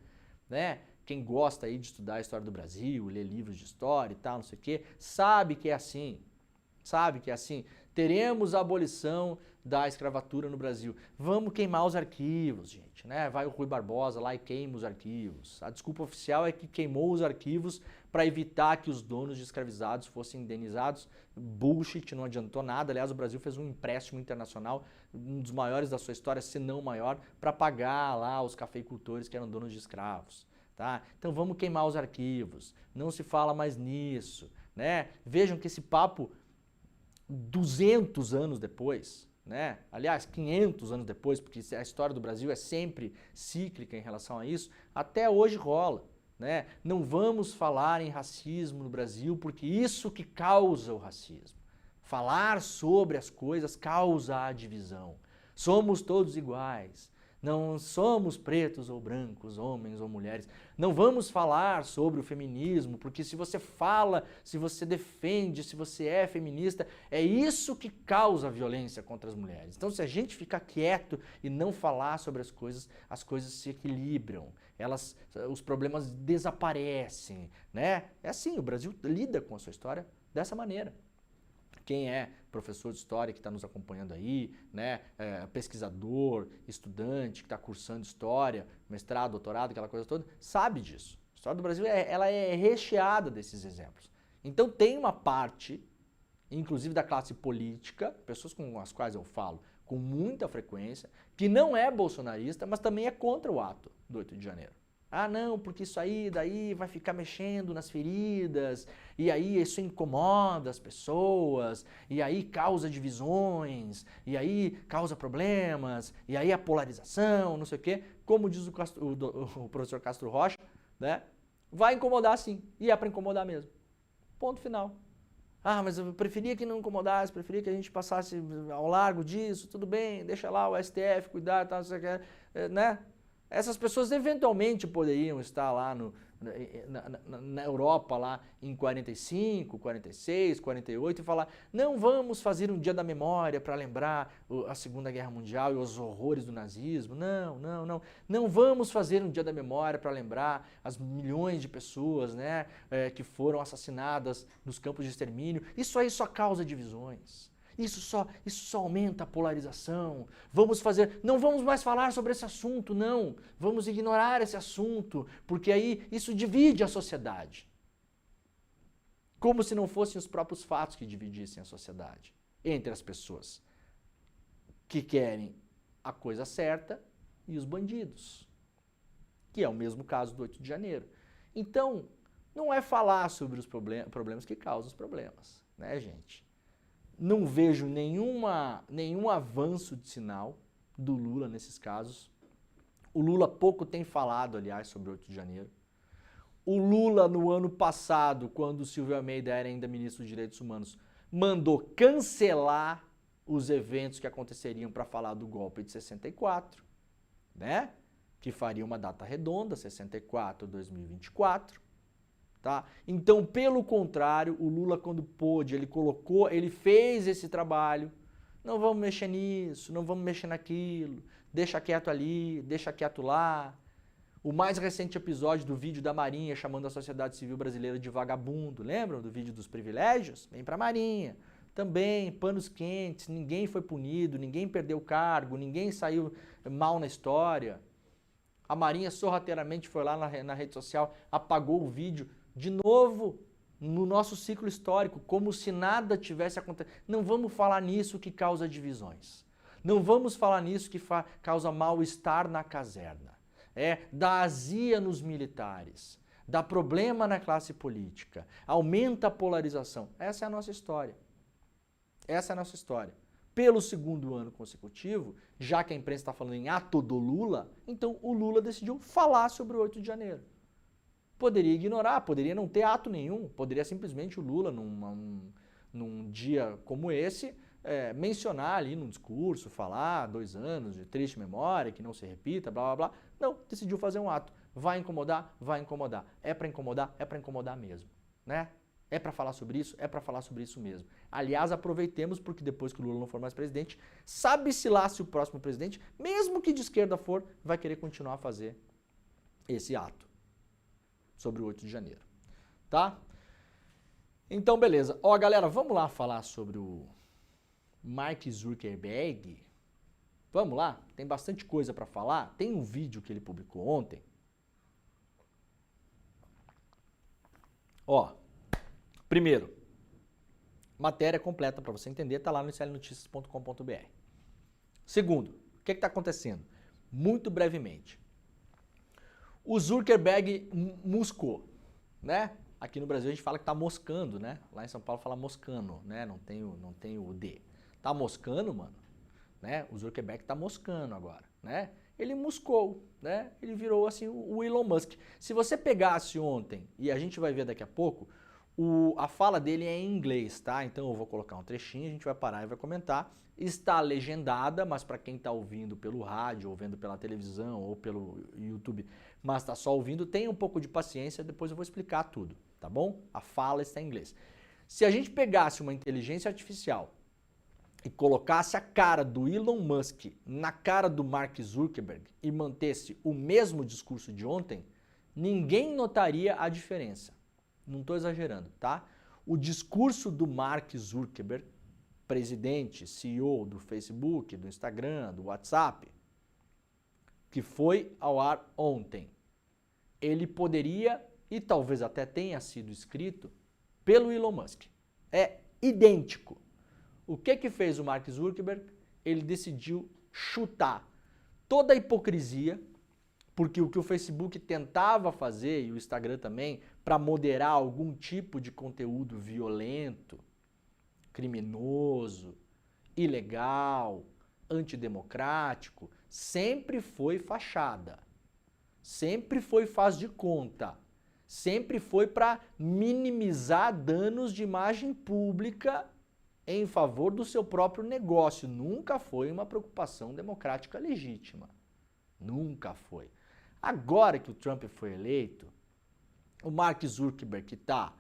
né? Quem gosta aí de estudar a história do Brasil, ler livros de história e tal, não sei o quê, sabe que é assim. Teremos a abolição da escravatura no Brasil. Vamos queimar os arquivos, gente, né? Vai o Rui Barbosa lá e queima os arquivos. A desculpa oficial é que queimou os arquivos para evitar que os donos de escravizados fossem indenizados. Bullshit, não adiantou nada. Aliás, o Brasil fez um empréstimo internacional, um dos maiores da sua história, se não o maior, para pagar lá os cafeicultores que eram donos de escravos. Tá? Então vamos queimar os arquivos. Não se fala mais nisso, né? Vejam que esse papo 200 anos depois, né? Aliás, 500 anos depois, porque a história do Brasil é sempre cíclica em relação a isso, até hoje rola, né? Não vamos falar em racismo no Brasil porque isso que causa o racismo. Falar sobre as coisas causa a divisão. Somos todos iguais. Não somos pretos ou brancos, homens ou mulheres. Não vamos falar sobre o feminismo, porque se você fala, se você defende, se você é feminista, é isso que causa a violência contra as mulheres. Então, se a gente ficar quieto e não falar sobre as coisas se equilibram, os problemas desaparecem, né? É assim, o Brasil lida com a sua história dessa maneira. Quem é professor de história que está nos acompanhando aí, né, pesquisador, estudante que está cursando história, mestrado, doutorado, aquela coisa toda, sabe disso. A história do Brasil ela é recheada desses exemplos. Então tem uma parte, inclusive da classe política, pessoas com as quais eu falo com muita frequência, que não é bolsonarista, mas também é contra o ato do 8 de janeiro. Ah, não, porque isso aí daí vai ficar mexendo nas feridas, e aí isso incomoda as pessoas, e aí causa divisões, e aí causa problemas, e aí a polarização, não sei o quê. Como diz o professor Castro Rocha, né? Vai incomodar sim, e é para incomodar mesmo. Ponto final. Ah, mas eu preferia que não incomodasse, preferia que a gente passasse ao largo disso, tudo bem, deixa lá o STF cuidar, tal, não sei o quê, né? Essas pessoas eventualmente poderiam estar lá na Europa lá em 45, 46, 48 e falar: não vamos fazer um dia da memória para lembrar a Segunda Guerra Mundial e os horrores do nazismo. Não, não, não. Não vamos fazer um dia da memória para lembrar as milhões de pessoas, né, que foram assassinadas nos campos de extermínio. Isso aí só causa divisões. Isso só aumenta a polarização. Não vamos mais falar sobre esse assunto, não. Vamos ignorar esse assunto, porque aí isso divide a sociedade. Como se não fossem os próprios fatos que dividissem a sociedade entre as pessoas que querem a coisa certa e os bandidos, que é o mesmo caso do 8 de janeiro. Então, não é falar sobre os problemas que causam os problemas, né, gente? Não vejo nenhum avanço de sinal do Lula nesses casos. O Lula pouco tem falado, aliás, sobre o 8 de janeiro. O Lula, no ano passado, quando o Silvio Almeida era ainda ministro dos Direitos Humanos, mandou cancelar os eventos que aconteceriam para falar do golpe de 64, né? Que faria uma data redonda, 64, 2024. Tá? Então, pelo contrário, o Lula, quando pôde, ele fez esse trabalho. Não vamos mexer nisso, não vamos mexer naquilo, deixa quieto ali, deixa quieto lá. O mais recente episódio do vídeo da Marinha chamando a sociedade civil brasileira de vagabundo, lembram do vídeo dos privilégios? Vem pra Marinha. Também, panos quentes, ninguém foi punido, ninguém perdeu cargo, ninguém saiu mal na história. A Marinha sorrateiramente foi lá na rede social, apagou o vídeo. De novo, no nosso ciclo histórico, como se nada tivesse acontecido. Não vamos falar nisso que causa divisões. Não vamos falar nisso que causa mal-estar na caserna. Dá azia nos militares, dá problema na classe política, aumenta a polarização. Essa é a nossa história. Essa é a nossa história. Pelo segundo ano consecutivo, já que a imprensa está falando em ato do Lula, então o Lula decidiu falar sobre o 8 de janeiro. Poderia ignorar, poderia não ter ato nenhum, poderia simplesmente o Lula, num dia como esse, mencionar ali num discurso, falar 2 anos de triste memória, que não se repita, blá blá blá. Não, decidiu fazer um ato. Vai incomodar? Vai incomodar. É para incomodar mesmo, né? É para falar sobre isso? É para falar sobre isso mesmo. Aliás, aproveitemos, porque depois que o Lula não for mais presidente, sabe-se lá se o próximo presidente, mesmo que de esquerda for, vai querer continuar a fazer esse ato sobre o 8 de janeiro, tá? Então, beleza. Ó, galera, vamos lá falar sobre o Mark Zuckerberg. Vamos lá? Tem bastante coisa para falar. Tem um vídeo que ele publicou ontem. Ó, primeiro, matéria completa para você entender, tá lá no iclnoticias.com.br. Segundo, o que está acontecendo? Muito brevemente. O Zuckerberg moscou, né? Aqui no Brasil a gente fala que tá moscando, né? Lá em São Paulo fala moscando, né? Não tem o D. Tá moscando, mano? né? O Zuckerberg está moscando agora, né? Ele moscou, né? Ele virou assim o Elon Musk. Se você pegasse ontem, e a gente vai ver daqui a pouco, a fala dele é em inglês, tá? Então eu vou colocar um trechinho, a gente vai parar e vai comentar. Está legendada, mas para quem está ouvindo pelo rádio, ou vendo pela televisão, ou pelo YouTube, mas está só ouvindo, tenha um pouco de paciência, depois eu vou explicar tudo, tá bom? A fala está em inglês. Se a gente pegasse uma inteligência artificial e colocasse a cara do Elon Musk na cara do Mark Zuckerberg e mantesse o mesmo discurso de ontem, ninguém notaria a diferença. Não estou exagerando, tá? O discurso do Mark Zuckerberg, presidente, CEO do Facebook, do Instagram, do WhatsApp, que foi ao ar ontem, ele poderia, e talvez até tenha sido escrito, pelo Elon Musk. É idêntico. O que fez o Mark Zuckerberg? Ele decidiu chutar toda a hipocrisia, porque o que o Facebook tentava fazer, e o Instagram também, para moderar algum tipo de conteúdo violento, criminoso, ilegal, antidemocrático, sempre foi fachada. Sempre foi faz de conta. Sempre foi para minimizar danos de imagem pública em favor do seu próprio negócio. Nunca foi uma preocupação democrática legítima. Nunca foi. Agora que o Trump foi eleito, o Mark Zuckerberg, que está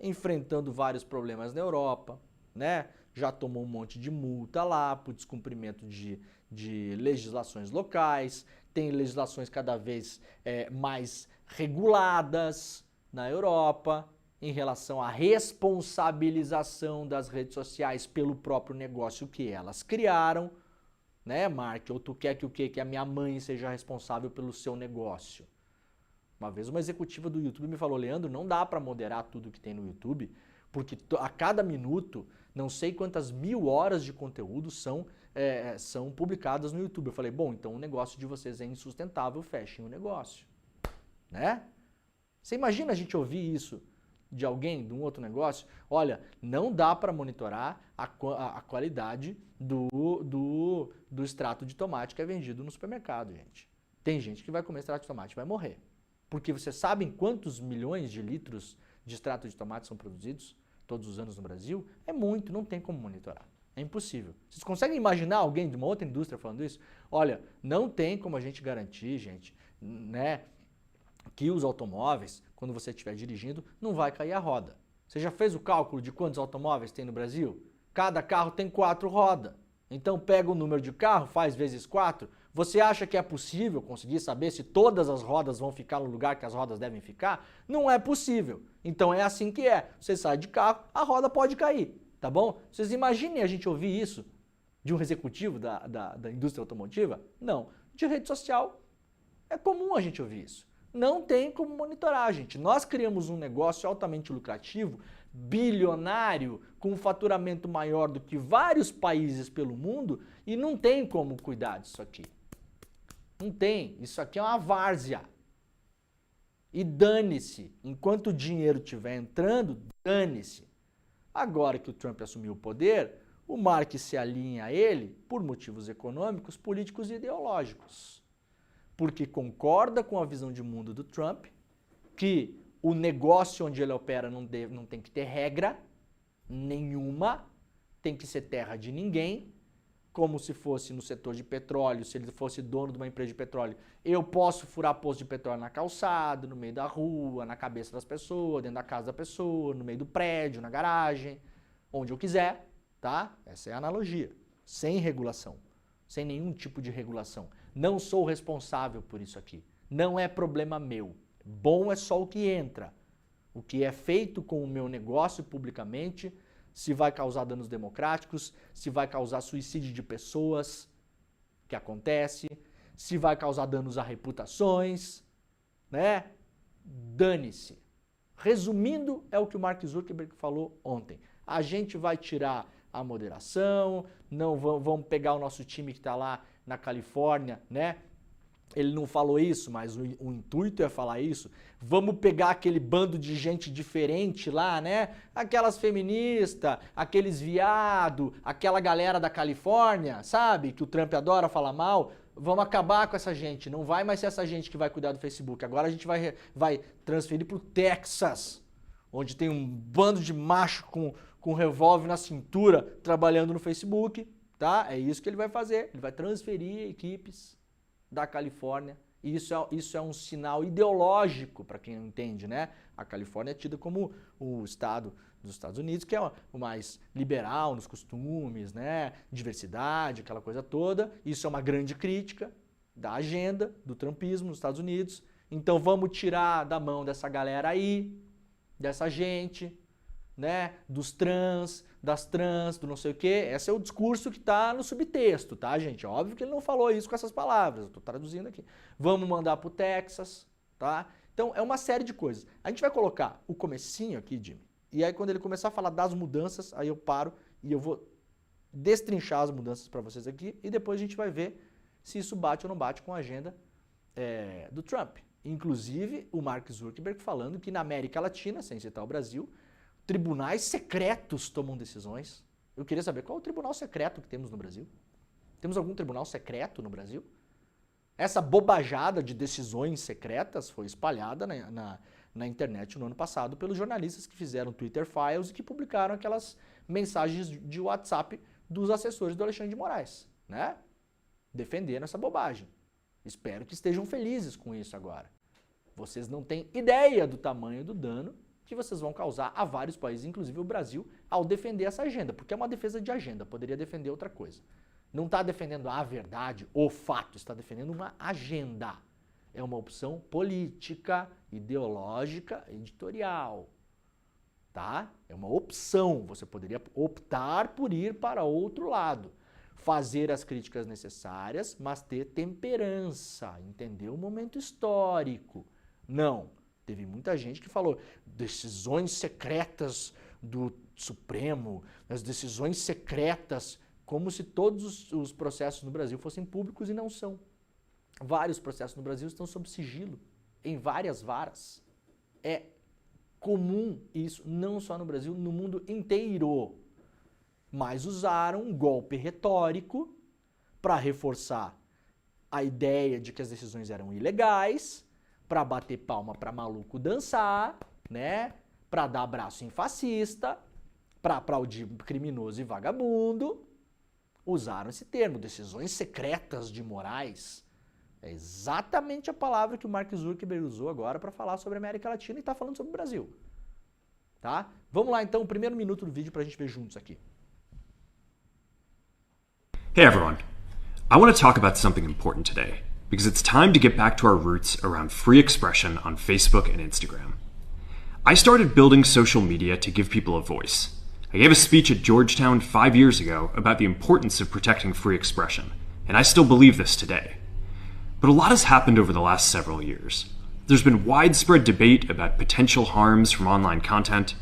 enfrentando vários problemas na Europa, né? Já tomou um monte de multa lá por descumprimento de legislações locais, tem legislações cada vez mais reguladas na Europa em relação à responsabilização das redes sociais pelo próprio negócio que elas criaram, né, Mark? Ou tu quer que o quê? Que a minha mãe seja responsável pelo seu negócio. Uma vez uma executiva do YouTube me falou, Leandro, não dá para moderar tudo que tem no YouTube, porque a cada minuto, não sei quantas 1000 horas de conteúdo são publicadas no YouTube. Eu falei, bom, então o negócio de vocês é insustentável, fechem o negócio. Né? Você imagina a gente ouvir isso de alguém, de um outro negócio? Olha, não dá para monitorar a qualidade do extrato de tomate que é vendido no supermercado, gente. Tem gente que vai comer extrato de tomate e vai morrer. Porque vocês sabem quantos milhões de litros de extrato de tomate são produzidos todos os anos no Brasil? É muito, não tem como monitorar. É impossível. Vocês conseguem imaginar alguém de uma outra indústria falando isso? Olha, não tem como a gente garantir, gente, né, que os automóveis, quando você estiver dirigindo, não vai cair a roda. Você já fez o cálculo de quantos automóveis tem no Brasil? Cada carro tem 4 rodas. Então pega o número de carro, faz vezes 4. Você acha que é possível conseguir saber se todas as rodas vão ficar no lugar que as rodas devem ficar? Não é possível. Então é assim que é. Você sai de carro, a roda pode cair, tá bom? Vocês imaginem a gente ouvir isso de um executivo da indústria automotiva? Não. De rede social é comum a gente ouvir isso. Não tem como monitorar, gente. Nós criamos um negócio altamente lucrativo, bilionário, com um faturamento maior do que vários países pelo mundo e não tem como cuidar disso aqui. Não tem. Isso aqui é uma várzea. E dane-se. Enquanto o dinheiro estiver entrando, dane-se. Agora que o Trump assumiu o poder, o Mark se alinha a ele por motivos econômicos, políticos e ideológicos. Porque concorda com a visão de mundo do Trump, que o negócio onde ele opera não tem que ter regra nenhuma, tem que ser terra de ninguém, como se fosse no setor de petróleo, se ele fosse dono de uma empresa de petróleo. Eu posso furar poço de petróleo na calçada, no meio da rua, na cabeça das pessoas, dentro da casa da pessoa, no meio do prédio, na garagem, onde eu quiser, tá? Essa é a analogia, sem regulação, sem nenhum tipo de regulação. Não sou responsável por isso aqui. Não é problema meu. Bom é só o que entra. O que é feito com o meu negócio publicamente, se vai causar danos democráticos, se vai causar suicídio de pessoas, que acontece, se vai causar danos a reputações, né? Dane-se. Resumindo, é o que o Mark Zuckerberg falou ontem. A gente vai tirar a moderação, não vamos pegar o nosso time que está lá na Califórnia, né, ele não falou isso, mas o intuito é falar isso. Vamos pegar aquele bando de gente diferente lá, né? Aquelas feministas, aqueles viado, aquela galera da Califórnia, sabe? Que o Trump adora falar mal. Vamos acabar com essa gente. Não vai mais ser essa gente que vai cuidar do Facebook. Agora a gente vai transferir pro Texas, onde tem um bando de macho com revólver na cintura trabalhando no Facebook, tá? É isso que ele vai fazer. Ele vai transferir equipes da Califórnia. E isso é um sinal ideológico para quem não entende, né? A Califórnia é tida como o estado dos Estados Unidos, que é o mais liberal nos costumes, né? Diversidade, aquela coisa toda. Isso é uma grande crítica da agenda do trumpismo nos Estados Unidos. Então vamos tirar da mão dessa galera aí, dessa gente, né? Dos trans, das trans, do não sei o quê. Esse é o discurso que está no subtexto, tá, gente? Óbvio que ele não falou isso com essas palavras, eu estou traduzindo aqui. Vamos mandar pro Texas, tá? Então é uma série de coisas. A gente vai colocar o comecinho aqui, Jimmy, e aí quando ele começar a falar das mudanças, aí eu paro e eu vou destrinchar as mudanças para vocês aqui e depois a gente vai ver se isso bate ou não bate com a agenda do Trump. Inclusive o Mark Zuckerberg falando que na América Latina, sem citar o Brasil, tribunais secretos tomam decisões. Eu queria saber qual é o tribunal secreto que temos no Brasil. Temos algum tribunal secreto no Brasil? Essa bobajada de decisões secretas foi espalhada na internet no ano passado pelos jornalistas que fizeram Twitter Files e que publicaram aquelas mensagens de WhatsApp dos assessores do Alexandre de Moraes, né? Defendendo essa bobagem. Espero que estejam felizes com isso agora. Vocês não têm ideia do tamanho do dano que vocês vão causar a vários países, inclusive o Brasil, ao defender essa agenda, porque é uma defesa de agenda, poderia defender outra coisa. Não está defendendo a verdade, o fato, está defendendo uma agenda. É uma opção política, ideológica, editorial, tá? É uma opção, você poderia optar por ir para outro lado, fazer as críticas necessárias, mas ter temperança, entender o momento histórico. Não. Teve muita gente que falou decisões secretas do Supremo, as decisões secretas, como se todos os processos no Brasil fossem públicos e não são. Vários processos no Brasil estão sob sigilo, em várias varas. É comum isso, não só no Brasil, no mundo inteiro. Mas usaram um golpe retórico para reforçar a ideia de que as decisões eram ilegais, para bater palma para maluco dançar, né? Para dar abraço em fascista, para aplaudir criminoso e vagabundo. Usaram esse termo, decisões secretas de Moraes. É exatamente a palavra que o Mark Zuckerberg usou agora para falar sobre a América Latina e está falando sobre o Brasil. Tá? Vamos lá então, o primeiro minuto do vídeo para a gente ver juntos aqui. Hey everyone, I want to talk about something important today, because it's time to get back to our roots around free expression on Facebook and Instagram. I started building social media to give people a voice. I gave a speech at Georgetown 5 years ago about the importance of protecting free expression, and I still believe this today. But a lot has happened over the last several years. There's been widespread debate about potential harms from online content.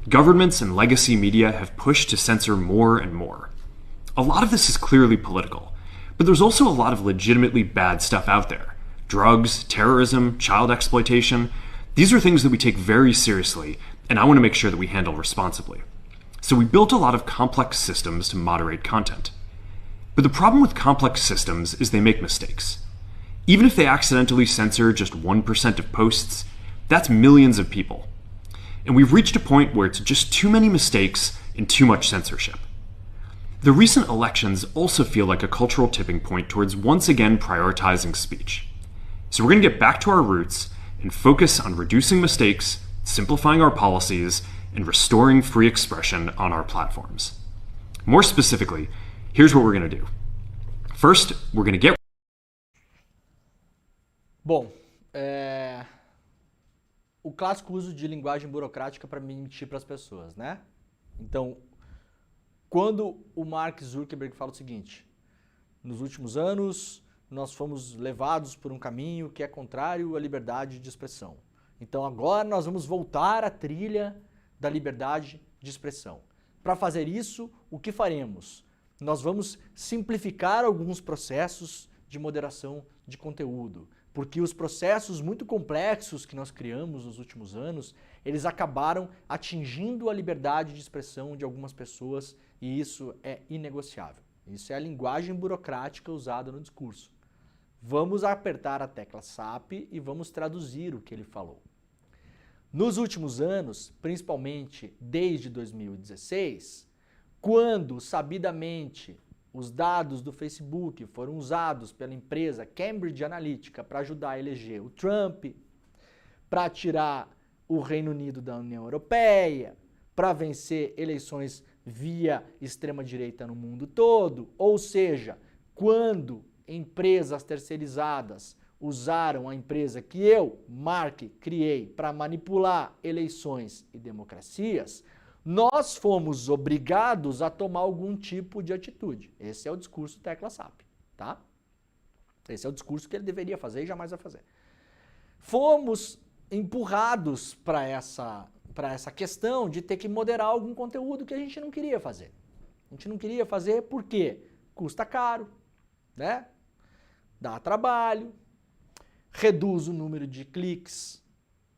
Governments and legacy media have pushed to censor more and more. A lot of this is clearly political, but there's also a lot of legitimately bad stuff out there. Drugs, terrorism, child exploitation. These are things that we take very seriously, and I want to make sure that we handle responsibly. So we built a lot of complex systems to moderate content. But the problem with complex systems is they make mistakes. Even if they accidentally censor just 1% of posts, that's millions of people. And we've reached a point where it's just too many mistakes and too much censorship. The recent elections also feel like a cultural tipping point towards once again prioritizing speech. So we're going to get back to our roots and focus on reducing mistakes, simplifying our policies, and restoring free expression on our platforms. More specifically, here's what we're going to do. First, we're going to get... Bom, o clássico uso de linguagem burocrática para mentir para as pessoas, né? Então, quando o Mark Zuckerberg fala o seguinte, nos últimos anos nós fomos levados por um caminho que é contrário à liberdade de expressão. Então agora nós vamos voltar à trilha da liberdade de expressão. Para fazer isso, o que faremos? Nós vamos simplificar alguns processos de moderação de conteúdo, porque os processos muito complexos que nós criamos nos últimos anos, eles acabaram atingindo a liberdade de expressão de algumas pessoas e isso é inegociável. Isso é a linguagem burocrática usada no discurso. Vamos apertar a tecla SAP e vamos traduzir o que ele falou. Nos últimos anos, principalmente desde 2016, quando sabidamente os dados do Facebook foram usados pela empresa Cambridge Analytica para ajudar a eleger o Trump, para tirar o Reino Unido da União Europeia, para vencer eleições via extrema-direita no mundo todo, ou seja, quando empresas terceirizadas usaram a empresa que eu, Mark, criei para manipular eleições e democracias, nós fomos obrigados a tomar algum tipo de atitude. Esse é o discurso tecla SAP, tá? Esse é o discurso que ele deveria fazer e jamais vai fazer. Fomos empurrados para essa questão de ter que moderar algum conteúdo que a gente não queria fazer. A gente não queria fazer porque custa caro, né? Dá trabalho, reduz o número de cliques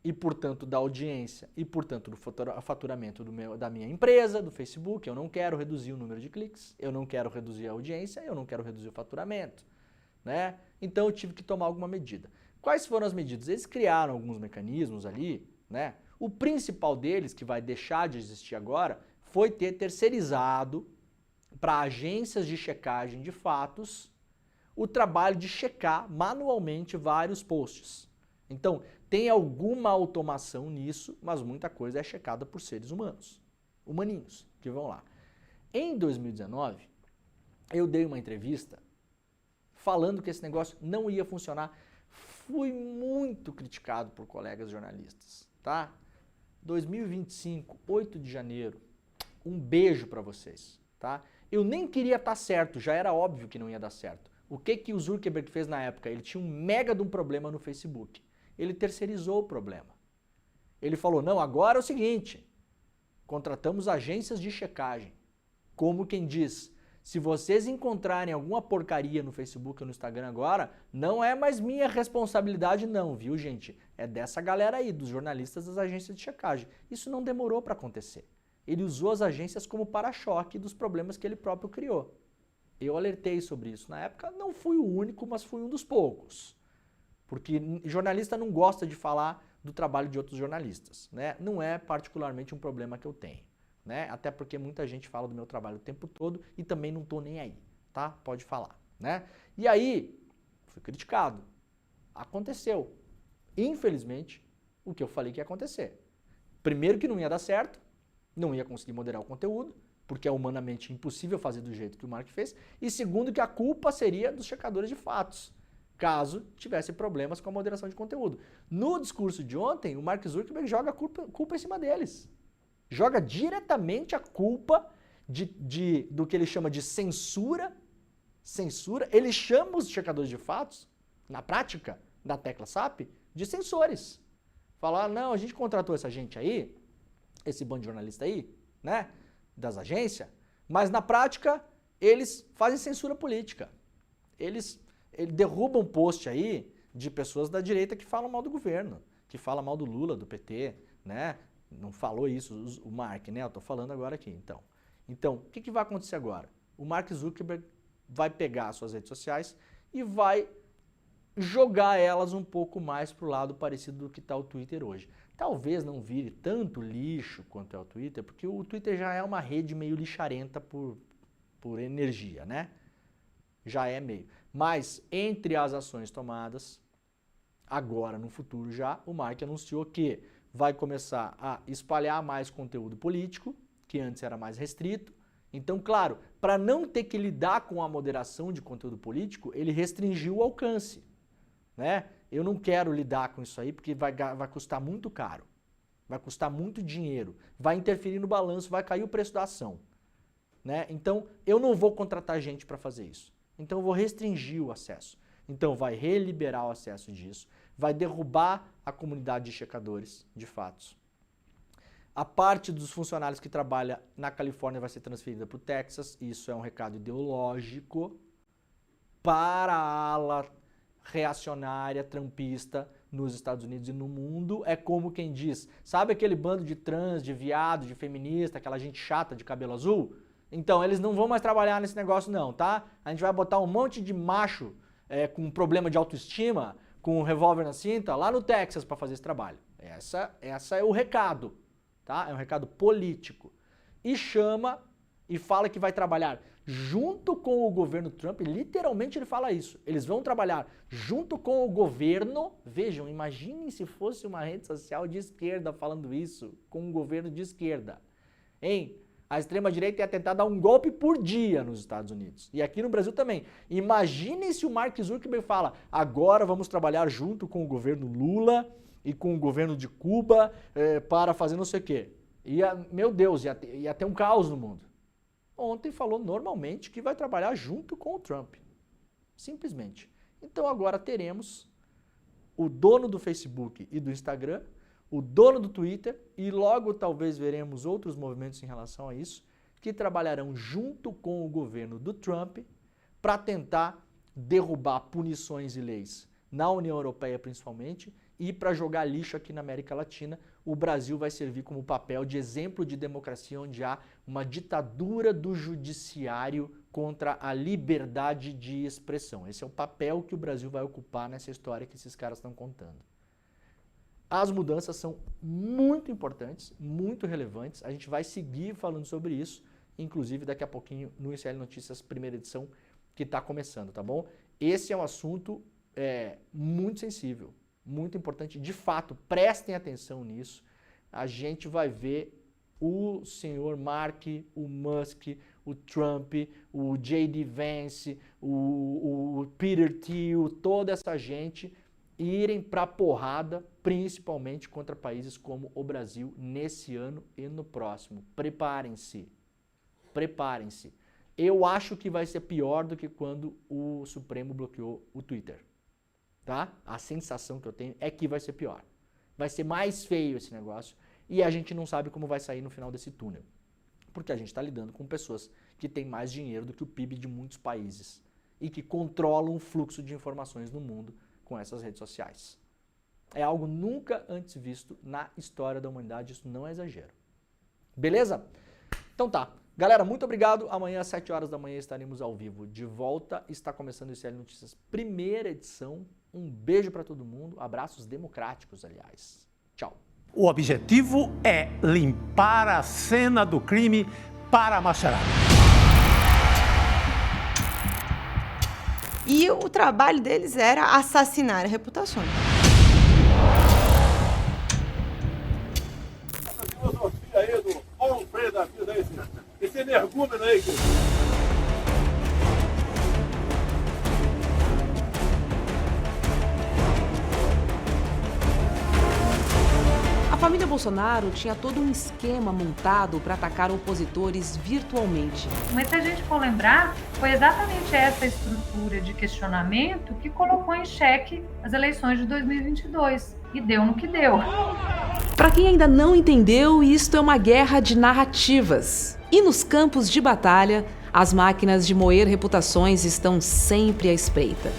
e, portanto, da audiência e, portanto, do faturamento da minha empresa, do Facebook. Eu não quero reduzir o número de cliques, eu não quero reduzir a audiência, eu não quero reduzir o faturamento, né? Então eu tive que tomar alguma medida. Quais foram as medidas? Eles criaram alguns mecanismos ali, né? O principal deles, que vai deixar de existir agora, foi ter terceirizado para agências de checagem de fatos o trabalho de checar manualmente vários posts. Então, tem alguma automação nisso, mas muita coisa é checada por seres humanos, humaninhos, que vão lá. Em 2019, eu dei uma entrevista falando que esse negócio não ia funcionar. Fui muito criticado por colegas jornalistas, tá? 2025, 8 de janeiro, um beijo para vocês, tá? Eu nem queria estar certo, já era óbvio que não ia dar certo. O que o Zuckerberg fez na época? Ele tinha um mega de um problema no Facebook. Ele terceirizou o problema. Ele falou, não, agora é o seguinte, contratamos agências de checagem. Como quem diz, se vocês encontrarem alguma porcaria no Facebook ou no Instagram agora, não é mais minha responsabilidade não, viu gente? É dessa galera aí, dos jornalistas das agências de checagem. Isso não demorou para acontecer. Ele usou as agências como para-choque dos problemas que ele próprio criou. Eu alertei sobre isso na época, não fui o único, mas fui um dos poucos. Porque jornalista não gosta de falar do trabalho de outros jornalistas, né? Não é particularmente um problema que eu tenho, né? Até porque muita gente fala do meu trabalho o tempo todo e também não tô nem aí, tá? Pode falar, né? E aí, fui criticado. Aconteceu. Infelizmente, o que eu falei que ia acontecer. Primeiro que não ia dar certo, não ia conseguir moderar o conteúdo, porque é humanamente impossível fazer do jeito que o Mark fez, e segundo que a culpa seria dos checadores de fatos, caso tivesse problemas com a moderação de conteúdo. No discurso de ontem, o Mark Zuckerberg joga a culpa em cima deles. Joga diretamente a culpa do que ele chama de censura. Ele chama os checadores de fatos, na prática, da tecla SAP, de censores. Fala, não, a gente contratou essa gente aí, esse bando de jornalista aí, né, das agências, mas na prática eles fazem censura política. Eles derrubam um post aí de pessoas da direita que falam mal do governo, que falam mal do Lula, do PT, né? Não falou isso o Mark, né? Eu tô falando agora aqui, então. Então, o que vai acontecer agora? O Mark Zuckerberg vai pegar as suas redes sociais e vai jogar elas um pouco mais pro lado parecido do que está o Twitter hoje. Talvez não vire tanto lixo quanto é o Twitter, porque o Twitter já é uma rede meio lixarenta por energia, né? Já é meio. Mas entre as ações tomadas, agora no futuro já, o Mark anunciou que vai começar a espalhar mais conteúdo político, que antes era mais restrito. Então, claro, para não ter que lidar com a moderação de conteúdo político, ele restringiu o alcance, né? Eu não quero lidar com isso aí porque vai custar muito caro, vai custar muito dinheiro, vai interferir no balanço, vai cair o preço da ação, né? Então, eu não vou contratar gente para fazer isso. Então, eu vou restringir o acesso. Então, vai reliberar o acesso disso, vai derrubar a comunidade de checadores de fatos. A parte dos funcionários que trabalham na Califórnia vai ser transferida para o Texas. Isso é um recado ideológico para a ala reacionária, trumpista nos Estados Unidos e no mundo. É como quem diz, sabe aquele bando de trans, de viado, de feminista, aquela gente chata de cabelo azul? Então, eles não vão mais trabalhar nesse negócio não, tá? A gente vai botar um monte de macho com problema de autoestima, com um revólver na cinta, lá no Texas para fazer esse trabalho. Essa é o recado, tá? É um recado político. E chama e fala que vai trabalhar junto com o governo Trump, literalmente ele fala isso. Eles vão trabalhar junto com o governo. Vejam, imaginem se fosse uma rede social de esquerda falando isso, com um governo de esquerda. Hein? A extrema-direita ia tentar dar um golpe por dia nos Estados Unidos. E aqui no Brasil também. Imaginem se o Mark Zuckerberg fala, agora vamos trabalhar junto com o governo Lula e com o governo de Cuba para fazer não sei o quê. Meu Deus, ia ter um caos no mundo. Ontem falou normalmente que vai trabalhar junto com o Trump. Simplesmente. Então agora teremos o dono do Facebook e do Instagram, o dono do Twitter, e logo talvez veremos outros movimentos em relação a isso, que trabalharão junto com o governo do Trump para tentar derrubar punições e leis na União Europeia principalmente, e para jogar lixo aqui na América Latina. O Brasil vai servir como papel de exemplo de democracia onde há uma ditadura do judiciário contra a liberdade de expressão. Esse é o papel que o Brasil vai ocupar nessa história que esses caras estão contando. As mudanças são muito importantes, muito relevantes. A gente vai seguir falando sobre isso, inclusive daqui a pouquinho no ICL Notícias, primeira edição, que está começando, tá bom? Esse é um assunto muito sensível, muito importante. De fato, prestem atenção nisso. A gente vai ver o senhor Mark, o Musk, o Trump, o J.D. Vance, o Peter Thiel, toda essa gente irem para porrada, principalmente contra países como o Brasil, nesse ano e no próximo. Preparem-se. Preparem-se. Eu acho que vai ser pior do que quando o Supremo bloqueou o Twitter. Tá? A sensação que eu tenho é que vai ser pior. Vai ser mais feio esse negócio e a gente não sabe como vai sair no final desse túnel. Porque a gente está lidando com pessoas que têm mais dinheiro do que o PIB de muitos países e que controlam o fluxo de informações no mundo com essas redes sociais. É algo nunca antes visto na história da humanidade, isso não é exagero. Beleza? Então tá. Galera, muito obrigado. Amanhã às 7 horas da manhã estaremos ao vivo de volta. Está começando o ICL Notícias, primeira edição. Um beijo para todo mundo. Abraços democráticos, aliás. Tchau. O objetivo é limpar a cena do crime para a macharada. E o trabalho deles era assassinar reputações. Essa filosofia aí do bom freio da vida aí, esse energúmeno aí, A família Bolsonaro tinha todo um esquema montado para atacar opositores virtualmente. Mas se a gente for lembrar, foi exatamente essa estrutura de questionamento que colocou em xeque as eleições de 2022. E deu no que deu. Para quem ainda não entendeu, isto é uma guerra de narrativas. E nos campos de batalha, as máquinas de moer reputações estão sempre à espreita.